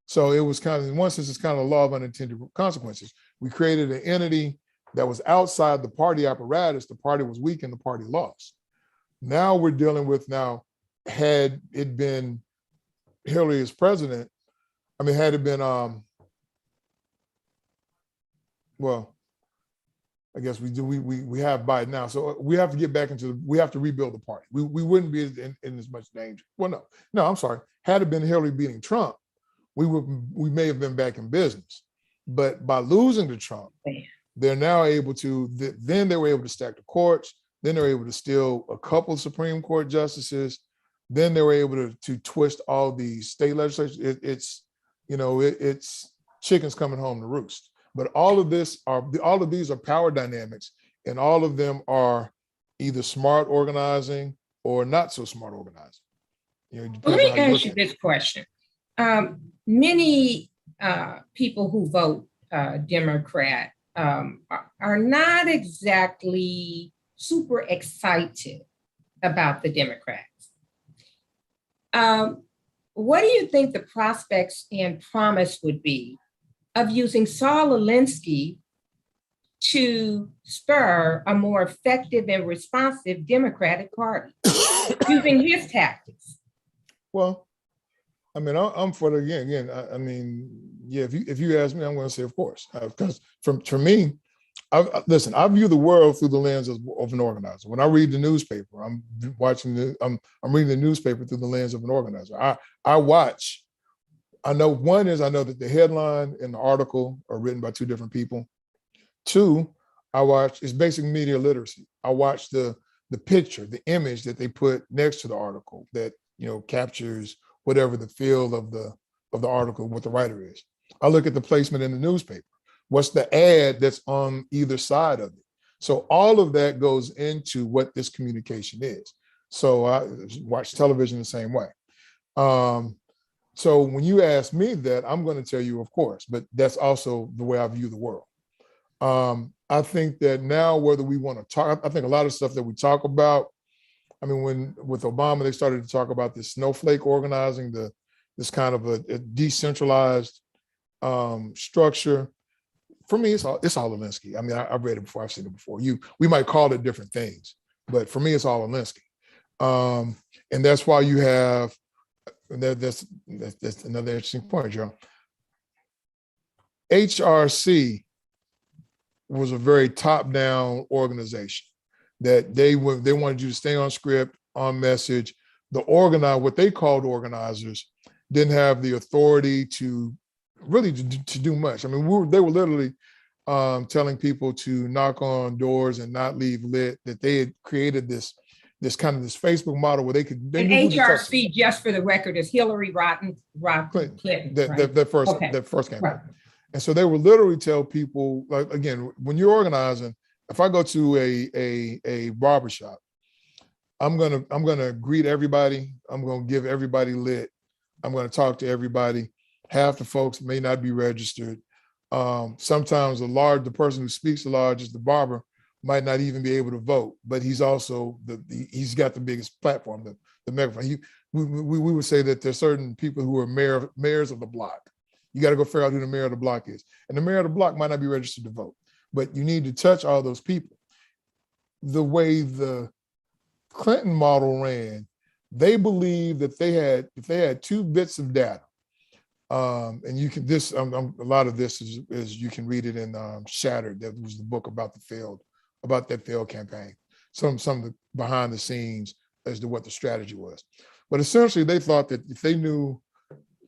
So it was kind of, in one sense, it's kind of a law of unintended consequences. We created an entity that was outside the party apparatus. The party was weak and the party lost. Now we're dealing with, had it been Hillary as president, had it been, I guess we have Biden now. So we have to get back we have to rebuild the party. We wouldn't be in as much danger. Well, no, I'm sorry. Had it been Hillary beating Trump, we may have been back in business. But by losing to Trump, they're now able to, then they were able to stack the courts. Then they were able to steal a couple of Supreme Court justices. Then they were able to twist all these state legislatures. It's chickens coming home to roost. But all of these are power dynamics, and all of them are either smart organizing or not so smart organizing. Let me ask you this question. Many people who vote Democrat are not exactly super excited about the Democrats. What do you think the prospects and promise would be of using Saul Alinsky to spur a more effective and responsive Democratic Party using his tactics? Well, I mean, I'm for it again. I mean, yeah. If you ask me, I'm going to say, of course, because for me, listen. I view the world through the lens of an organizer. When I read the newspaper, I'm reading the newspaper through the lens of an organizer. I watch. I know that the headline and the article are written by two different people. Two, it's basic media literacy. I watch the picture, the image that they put next to the article that captures whatever the feel of the article, what the writer is. I look at the placement in the newspaper. What's the ad that's on either side of it? So all of that goes into what this communication is. So I watch television the same way. So when you ask me that, I'm going to tell you, of course, but that's also the way I view the world. I think that now, whether we want to talk, I think a lot of stuff that we talk about, I mean, with Obama, they started to talk about this snowflake organizing, this kind of a decentralized structure. For me, it's all Alinsky. I mean, I've read it before, I've seen it before. We might call it different things, but for me, it's all Alinsky. And that's why you have, and that's another interesting point, Joe. HRC was a very top-down organization that they wanted you to stay on script, on message. What they called organizers didn't have the authority to really to do much. I mean, they were literally telling people to knock on doors and not leave lit, that they had created this kind of this Facebook model where they could. And HRC, just for the record, is Hillary Clinton. That first campaign. Right. And so they would literally tell people, like, again, when you're organizing, if I go to a barbershop, I'm gonna greet everybody. I'm gonna give everybody lit. I'm gonna talk to everybody. Half the folks may not be registered. Sometimes the person who speaks the largest, the barber, might not even be able to vote, but he's also he's got the biggest platform, the megaphone. We would say that there's certain people who are mayors of the block. You got to go figure out who the mayor of the block is. And the mayor of the block might not be registered to vote, but you need to touch all those people. The way the Clinton model ran, they believed that if they had 2 bits of data, and you can, a lot of this is you can read it in Shattered. That was the book about that failed campaign. Some of the behind the scenes as to what the strategy was. But essentially they thought that if they knew,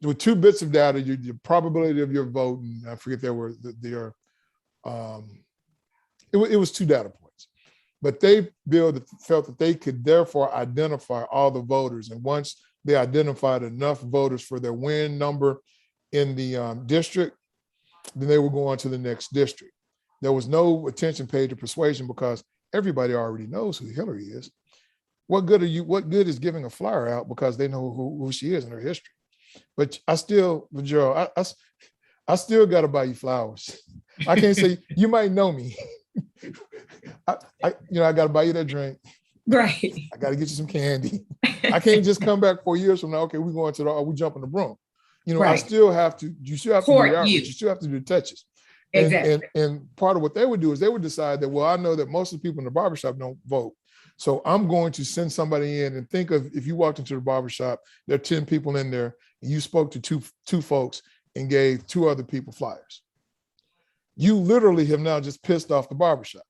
with 2 bits of data, the probability of your vote, and I forget it was 2 data points, but they felt that they could therefore identify all the voters. And once they identified enough voters for their win number in the district, then they would go on to the next district. There was no attention paid to persuasion because everybody already knows who Hillary is. What good is giving a flyer out because they know who she is in her history? But Gerald, I still got to buy you flowers. I can't say, you might know me. I got to buy you that drink. Right. I got to get you some candy. I can't just come back 4 years from now. Okay, we jumping the broom. Right. You still have to do the outreach. You still have to do the touches. Exactly. And part of what they would do is they would decide that, well, I know that most of the people in the barbershop don't vote. So I'm going to send somebody in, and think of, if you walked into the barbershop, there are 10 people in there, and you spoke to two folks and gave 2 other people flyers. You literally have now just pissed off the barbershop.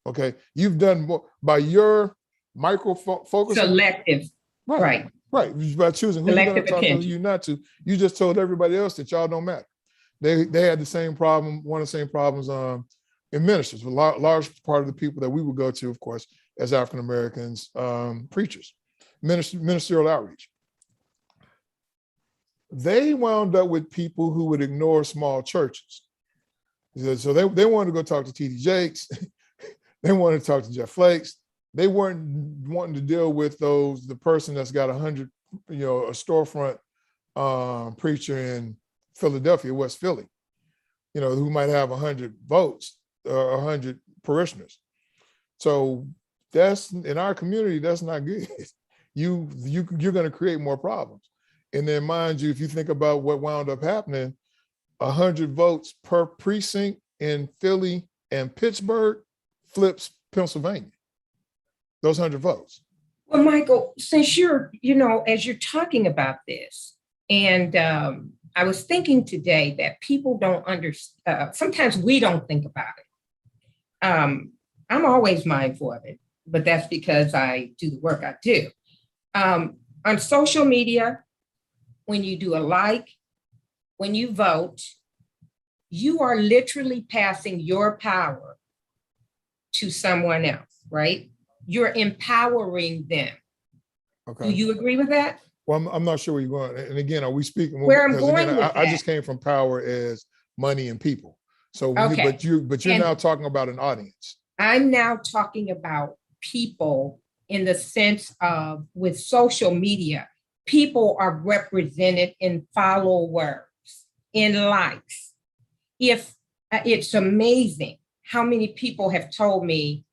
Okay. You've done more by your micro focus. Selective. Right. Right, by choosing who you're going Selective to talk to, who attention. you're not to. You just told everybody else that y'all don't matter. They had the same problem, one of the same problems in ministers. A large part of the people that we would go to, of course, as African Americans, preachers, ministerial outreach. They wound up with people who would ignore small churches. So they wanted to go talk to T.D. Jakes. They wanted to talk to Jeff Flakes. They weren't wanting to deal with the person that's got 100, a storefront preacher in Philadelphia, West Philly, who might have 100 votes or 100 parishioners. So that's, in our community, that's not good. You're going to create more problems. And then, mind you, if you think about what wound up happening, 100 votes per precinct in Philly and Pittsburgh flips Pennsylvania. Those 100 votes. Well, Michael, since you're, as you're talking about this, and I was thinking today that people don't understand, sometimes we don't think about it. I'm always mindful of it, but that's because I do the work I do. On social media, when you do a like, when you vote, you are literally passing your power to someone else, right? You're empowering them. Okay. Do you agree with that? Well, I'm not sure where you're going. And again, are we speaking? Where I'm going again, with I just came from power as money and people. So, okay. You're now talking about an audience. I'm now talking about people in the sense of, with social media, people are represented in followers, in likes. If it's amazing how many people have told me,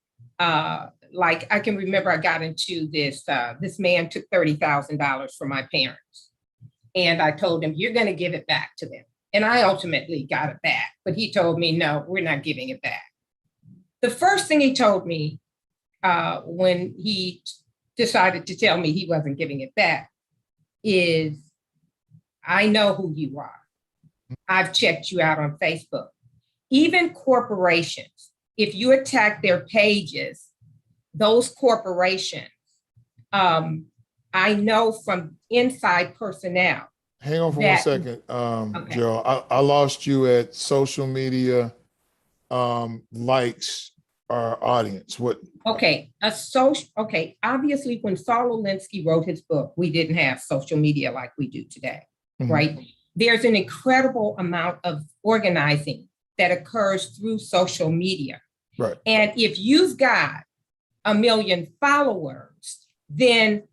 like I can remember I got into this, this man took $30,000 from my parents. And I told him, you're going to give it back to them. And I ultimately got it back. But he told me, no, we're not giving it back. The first thing he told me when he decided to tell me he wasn't giving it back is, I know who you are. I've checked you out on Facebook. Even corporations, if you attack their pages, those corporations, I know from inside personnel. Hang on for 1 second, okay. Gerald. I lost you at social media likes our audience. What? Okay, obviously when Saul Alinsky wrote his book, we didn't have social media like we do today, right? There's an incredible amount of organizing that occurs through social media. Right. And if you've got 1 million followers, then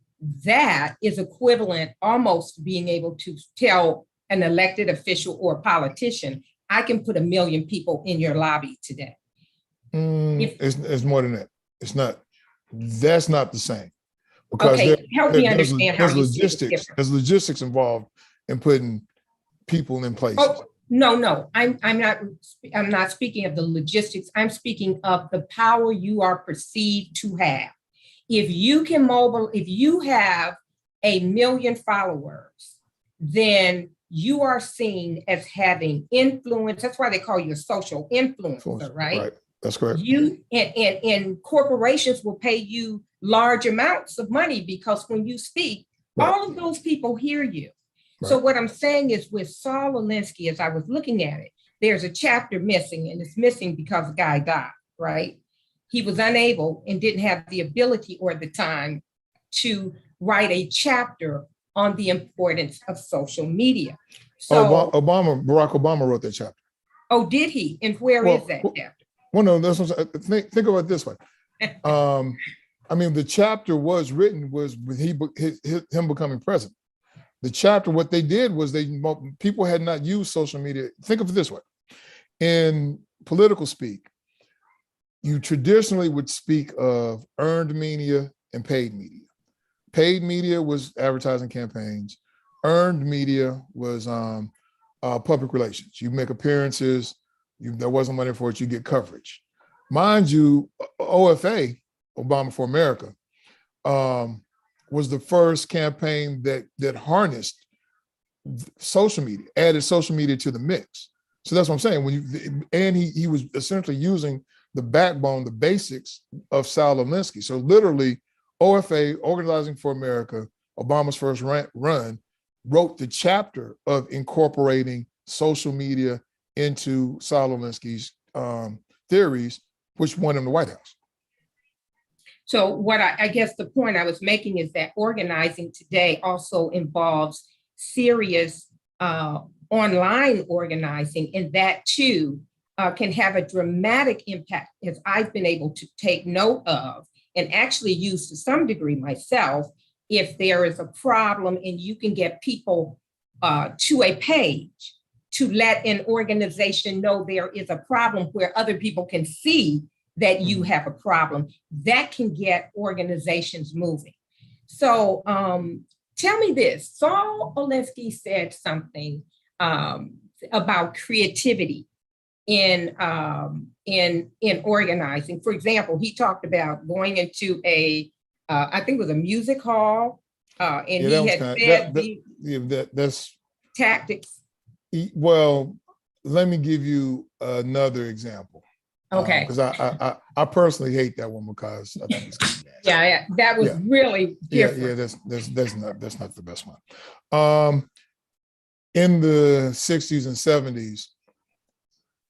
that is equivalent almost to being able to tell an elected official or politician, I can put 1 million people in your lobby today. It's more than that. It's not. That's not the same. Because help me understand how there's logistics involved in putting people in place. Oh, no, I'm not speaking of the logistics. I'm speaking of the power you are perceived to have. If you have 1 million followers, then you are seen as having influence. That's why they call you a social influencer, right? Right. That's correct. You and corporations will pay you large amounts of money because when you speak, right, all of those people hear you. Right. So what I'm saying is with Saul Alinsky, as I was looking at it, there's a chapter missing, and it's missing because the guy died, right? He was unable and didn't have the ability or the time to write a chapter on the importance of social media. So Barack Obama wrote that chapter. Oh, did he? And where is that chapter? Well, no, that's what I'm saying. Think about it this way. I mean, the chapter was written with him becoming president. The chapter, what they did was people had not used social media. Think of it this way. In political speak, you traditionally would speak of earned media and paid media. Paid media was advertising campaigns. Earned media was public relations. You make appearances. There wasn't money for it. You get coverage. Mind you, OFA, Obama for America, was the first campaign that harnessed social media, added social media to the mix. So that's what I'm saying. He was essentially using the backbone, the basics of Saul Alinsky. So literally, OFA, Organizing for America, Obama's first run, wrote the chapter of incorporating social media into Saul Alinsky's theories, which won him the White House. So what I guess the point I was making is that organizing today also involves serious online organizing, and that too can have a dramatic impact, as I've been able to take note of and actually use to some degree myself. If there is a problem and you can get people to a page to let an organization know there is a problem where other people can see that you have a problem, that can get organizations moving. So tell me this, Saul Alinsky said something about creativity in organizing. For example, he talked about going into I think it was a music hall, and he had said that's tactics. Well, let me give you another example. Okay. Because I personally hate that one because I think it's yeah, that was really different. That's not the best one. In the 60s and 70s,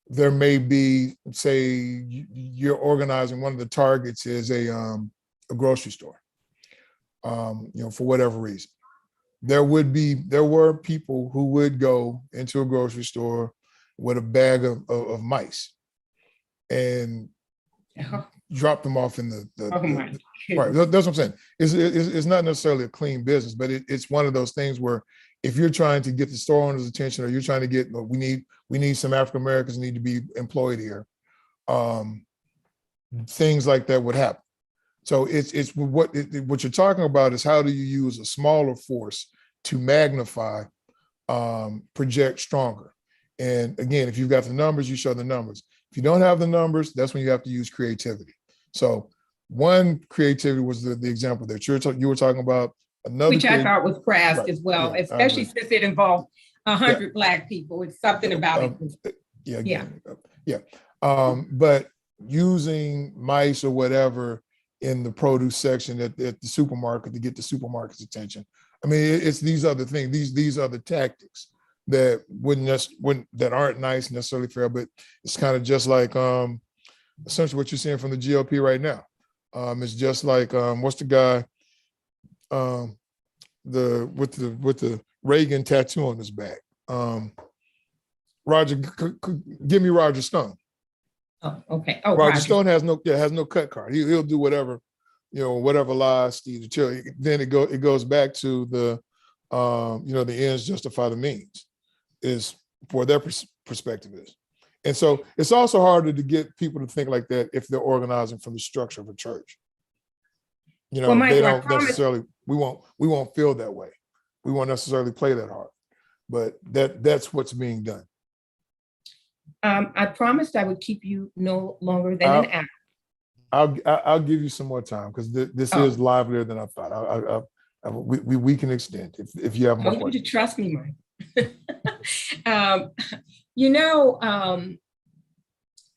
there may be, say, you're organizing, one of the targets is a grocery store, for whatever reason. There were people who would go into a grocery store with a bag of mice and drop them off in the right. That's what I'm saying. It's not necessarily a clean business, but it's one of those things where if you're trying to get the store owner's attention, or you're trying to get, we need some African Americans need to be employed here, things like that would happen. So it's what you're talking about is how do you use a smaller force to magnify, project stronger. And again, if you've got the numbers, you show the numbers. If you don't have the numbers, that's when you have to use creativity. So one creativity was the example that you were talking about. Another, which I thought was crass as well, especially since it involved 100 Black people. It's something about it. But using mice or whatever in the produce section at the supermarket to get the supermarket's attention. I mean, it's these other things, these other tactics that that aren't nice necessarily fair, but it's kind of just like essentially what you're seeing from the GOP right now. It's just like what's the guy with the Reagan tattoo on his back? Roger, give me Roger Stone. Oh, okay. Roger Stone has no cut card. He'll do whatever, whatever lies Steve the chill. Then it goes back to the the ends justify the means, is for their perspective is. And so it's also harder to get people to think like that if they're organizing from the structure of a church. Well, Michael, they don't necessarily, we won't feel that way. We won't necessarily play that hard, but that's what's being done. I promised I would keep you no longer than an hour. I'll give you some more time because this is livelier than I thought. We can extend if you have more questions. I want you to trust me, Mike.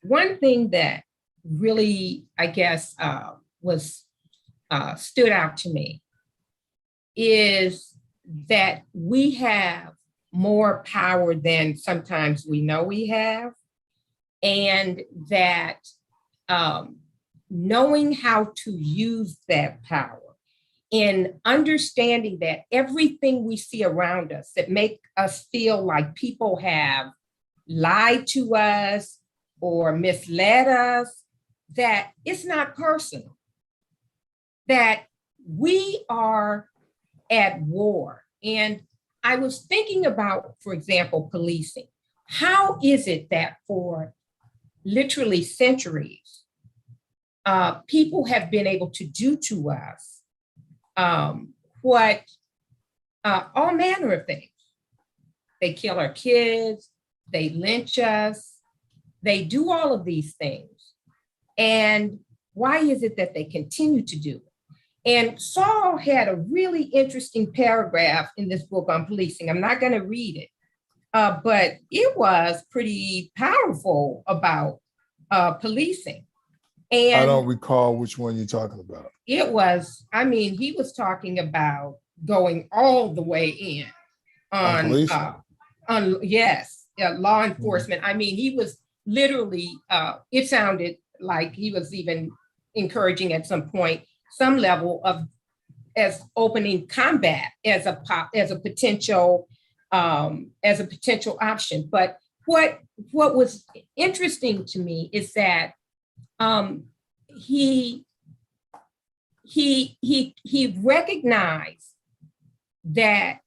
One thing that really, I guess, was stood out to me is that we have more power than sometimes we know we have, and that knowing how to use that power in understanding that everything we see around us that make us feel like people have lied to us or misled us, that it's not personal, that we are at war. And I was thinking about, for example, policing. How is it that for literally centuries, people have been able to do to us what all manner of things? They kill our kids, they lynch us, they do all of these things. And why is it that they continue to do it? And Saul had a really interesting paragraph in this book on policing. I'm not going to read it, but it was pretty powerful about policing. And I don't recall which one you're talking about. It was, he was talking about going all the way in On police? on yes, law enforcement. I mean, he was literally, it sounded like he was even encouraging at some point some level of as opening combat as a potential option. But what was interesting to me is that he recognized that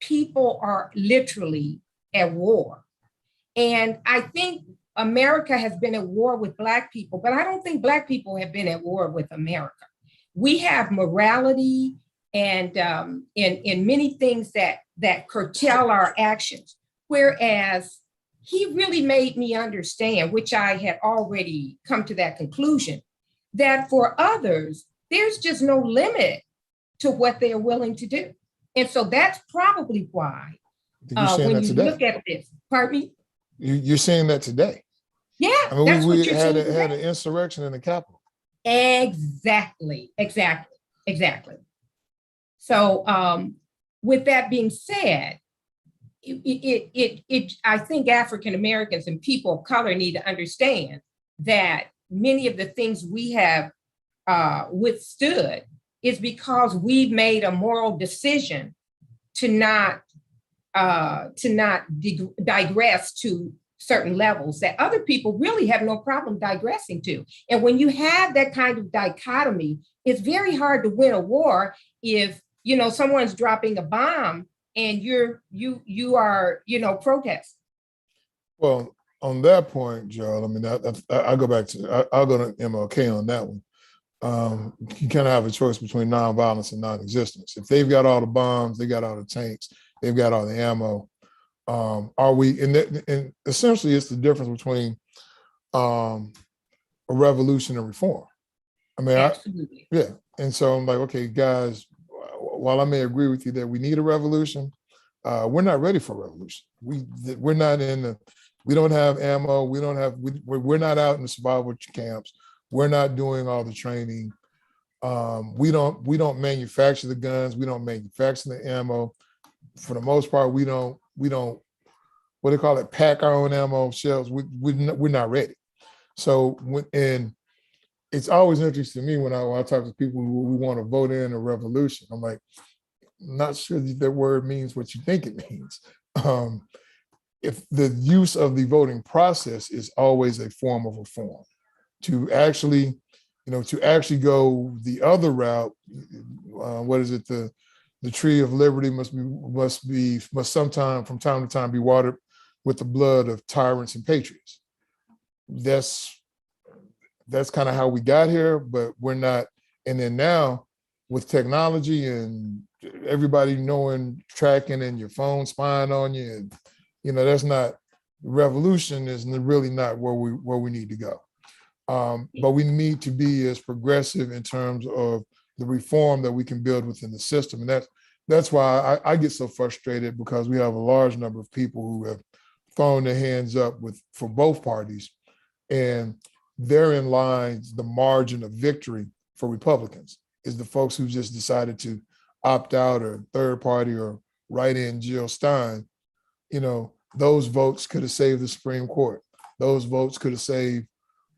people are literally at war. And I think America has been at war with Black people, but I don't think Black people have been at war with America. We have morality and in many things that curtail our actions. Whereas he really made me understand, which I had already come to that conclusion, that for others, there's just no limit to what they're willing to do. And so that's probably why when you look at this, pardon me? You're saying that today? Yeah, I mean, that's we had an insurrection in the Capitol. Exactly. So with that being said, I think African Americans and people of color need to understand that many of the things we have withstood is because we've made a moral decision to not digress to certain levels that other people really have no problem digressing to. And when you have that kind of dichotomy, it's very hard to win a war if someone's dropping a bomb and you are protesting. Well, on that point, Joel, I mean, I'll go to MLK on that one. You kind of have a choice between nonviolence and non-existence. If they've got all the bombs, they got all the tanks, they've got all the ammo. Are we? And essentially, it's the difference between a revolution and reform. I mean, absolutely. Yeah. And so I'm like, okay, guys, while I may agree with you that we need a revolution, we're not ready for a revolution. We're not we don't have ammo. We're not out in the survival camps. We're not doing all the training. We don't manufacture the guns. We don't manufacture the ammo. For the most part, we don't what they call it, pack our own ammo shells. We're not ready. So and it's always interesting to me when I talk to people who want to vote in a revolution. I'm like, I'm not sure that word means what you think it means. If the use of the voting process is always a form of reform, to actually go the other route, what is it? The tree of liberty must sometime from time to time be watered with the blood of tyrants and patriots. That's kind of how we got here, but we're not. And then now with technology and everybody knowing, tracking, and your phone spying on you, and that's not, revolution is really not where we need to go. But we need to be as progressive in terms of the reform that we can build within the system. And that's why I get so frustrated, because we have a large number of people who have thrown their hands up for both parties, and therein lies the margin of victory for Republicans, is the folks who just decided to opt out or third party or write in Jill Stein. Those votes could have saved the Supreme Court. Those votes could have saved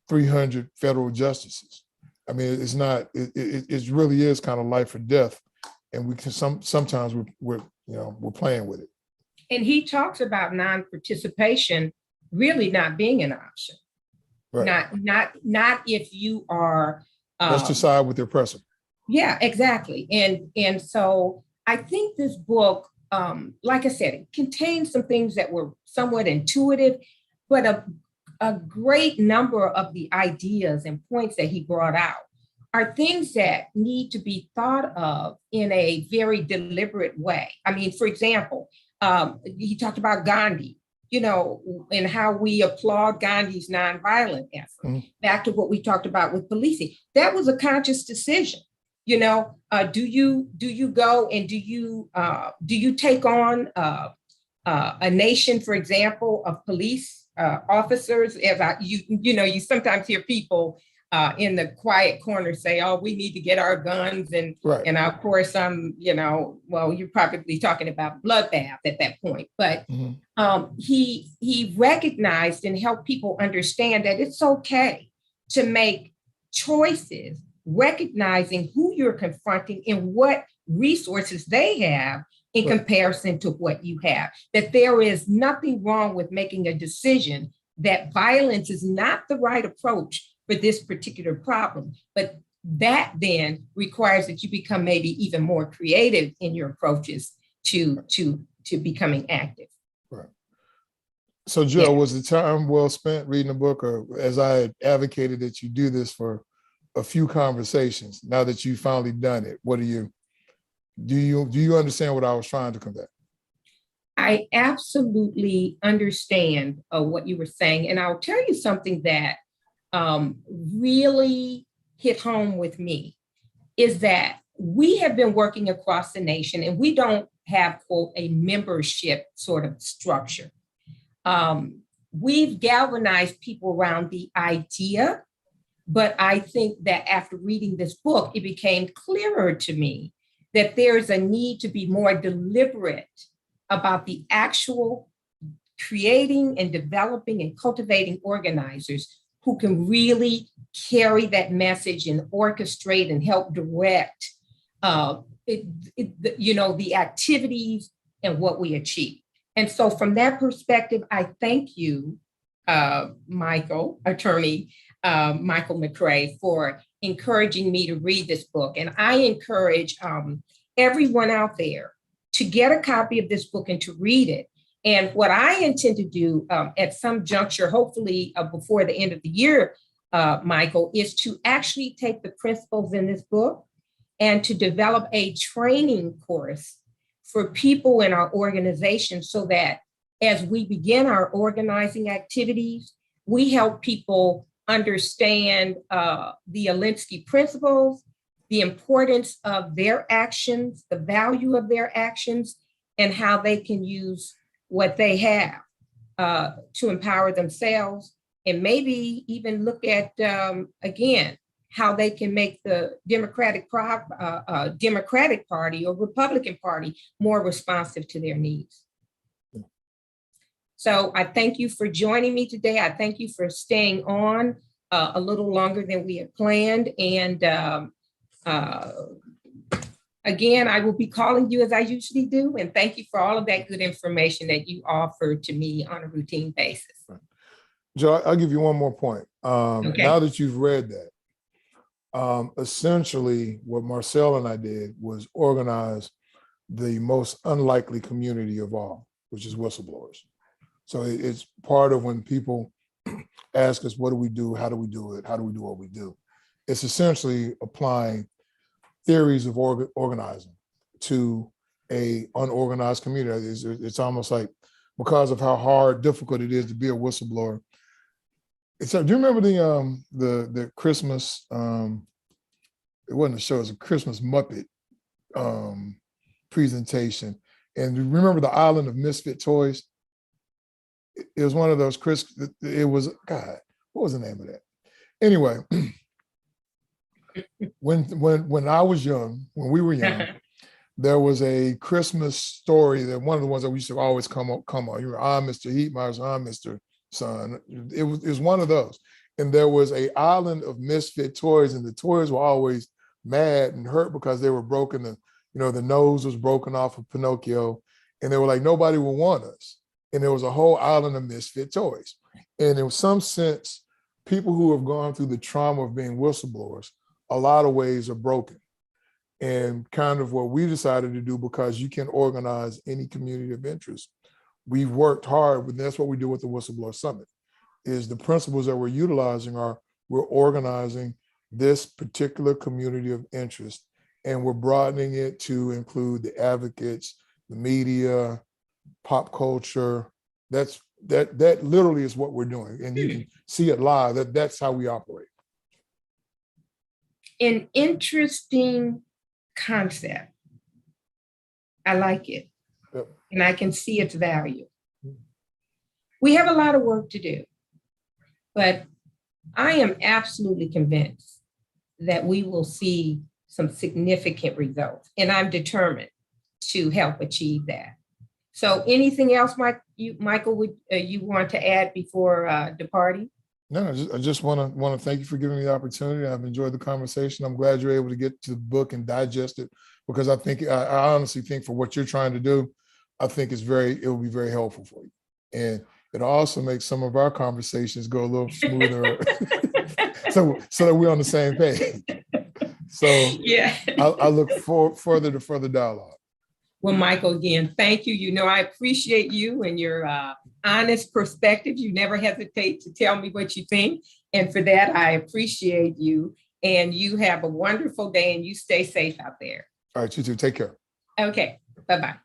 300 federal justices. I mean, it's not, it really is kind of life or death. And we can sometimes we're playing with it. And he talks about non-participation really not being an option. Right. Not if you are. Let's decide with the oppressor. Yeah, exactly. And so I think this book, like I said, it contains some things that were somewhat intuitive, but a great number of the ideas and points that he brought out are things that need to be thought of in a very deliberate way. I mean, for example, he talked about Gandhi, and how we applaud Gandhi's nonviolent effort. Mm-hmm. Back to what we talked about with policing. That was a conscious decision. Do you go and do you take on a nation, for example, of police officers? As you sometimes hear people in the quiet corner say, oh, we need to get our guns. And, Right. and of course, well, you're probably talking about bloodbath at that point. But he recognized and helped people understand that it's okay to make choices, recognizing who you're confronting and what resources they have in comparison to what you have. That there is nothing wrong with making a decision that violence is not the right approach for this particular problem, but that then requires that you become maybe even more creative in your approaches to becoming active. Right. So, Joe, was the time well spent reading the book, or as I had advocated that you do this for a few conversations, now that you've finally done it, do you understand what I was trying to convey? I absolutely understand what you were saying. And I'll tell you something that really hit home with me is that we have been working across the nation and we don't have, quote, a membership sort of structure. We've galvanized people around the idea, but I think that after reading this book, it became clearer to me that there's a need to be more deliberate about the actual creating and developing and cultivating organizers who can really carry that message and orchestrate and help direct the activities and what we achieve. And so from that perspective, I thank you, Michael, Attorney Michael McCray, for encouraging me to read this book. And I encourage everyone out there to get a copy of this book and to read it. And what I intend to do at some juncture, hopefully before the end of the year, Michael, is to actually take the principles in this book and to develop a training course for people in our organization so that as we begin our organizing activities, we help people understand the Alinsky principles, the importance of their actions, the value of their actions, and how they can use what they have to empower themselves, and maybe even look at, again, how they can make the Democratic Party or Republican Party more responsive to their needs. So I thank you for joining me today. I thank you for staying on a little longer than we had planned. And again, I will be calling you as I usually do. And thank you for all of that good information that you offer to me on a routine basis. Joe, I'll give you one more point. Okay. Now that you've read that, essentially what Marcel and I did was organize the most unlikely community of all, which is whistleblowers. So it's part of when people ask us, what do we do? How do we do it? How do we do what we do? It's essentially applying theories of organizing to a unorganized community. It's almost like, because of how difficult it is to be a whistleblower. Do you remember the Christmas, it wasn't a show, it was a Christmas Muppet presentation. And remember the Island of Misfit Toys? It was one of those it was, God, what was the name of that? Anyway, when I was young, when we were young, there was a Christmas story that one of the ones that we used to always come on. You were, I'm Mr. Heatmeyer, I'm Mr. Sun. It was one of those. And there was a island of misfit toys, and the toys were always mad and hurt because they were broken. The nose was broken off of Pinocchio, and they were like, nobody will want us. And there was a whole island of misfit toys. And in some sense, people who have gone through the trauma of being whistleblowers, a lot of ways are broken. And kind of what we decided to do, because you can organize any community of interest, we've worked hard, but that's what we do with the Whistleblower Summit, is the principles that we're utilizing are, we're organizing this particular community of interest, and we're broadening it to include the advocates, the media, pop culture. That literally is what we're doing. And you can see it live. That's how we operate. An interesting concept. I like it. Yep. And I can see its value. We have a lot of work to do, but I am absolutely convinced that we will see some significant results, and I'm determined to help achieve that. So anything else, Michael, would you want to add before departing? No, I just want to thank you for giving me the opportunity. I've enjoyed the conversation. I'm glad you're able to get to the book and digest it, because I honestly think for what you're trying to do, I think it will be very helpful for you. And it'll also make some of our conversations go a little smoother so that we're on the same page. So yeah, I look further to further dialogue. Well, Michael, again, thank you. You know, I appreciate you and your honest perspective. You never hesitate to tell me what you think. And for that, I appreciate you. And you have a wonderful day and you stay safe out there. All right, you too. Take care. Okay, bye-bye.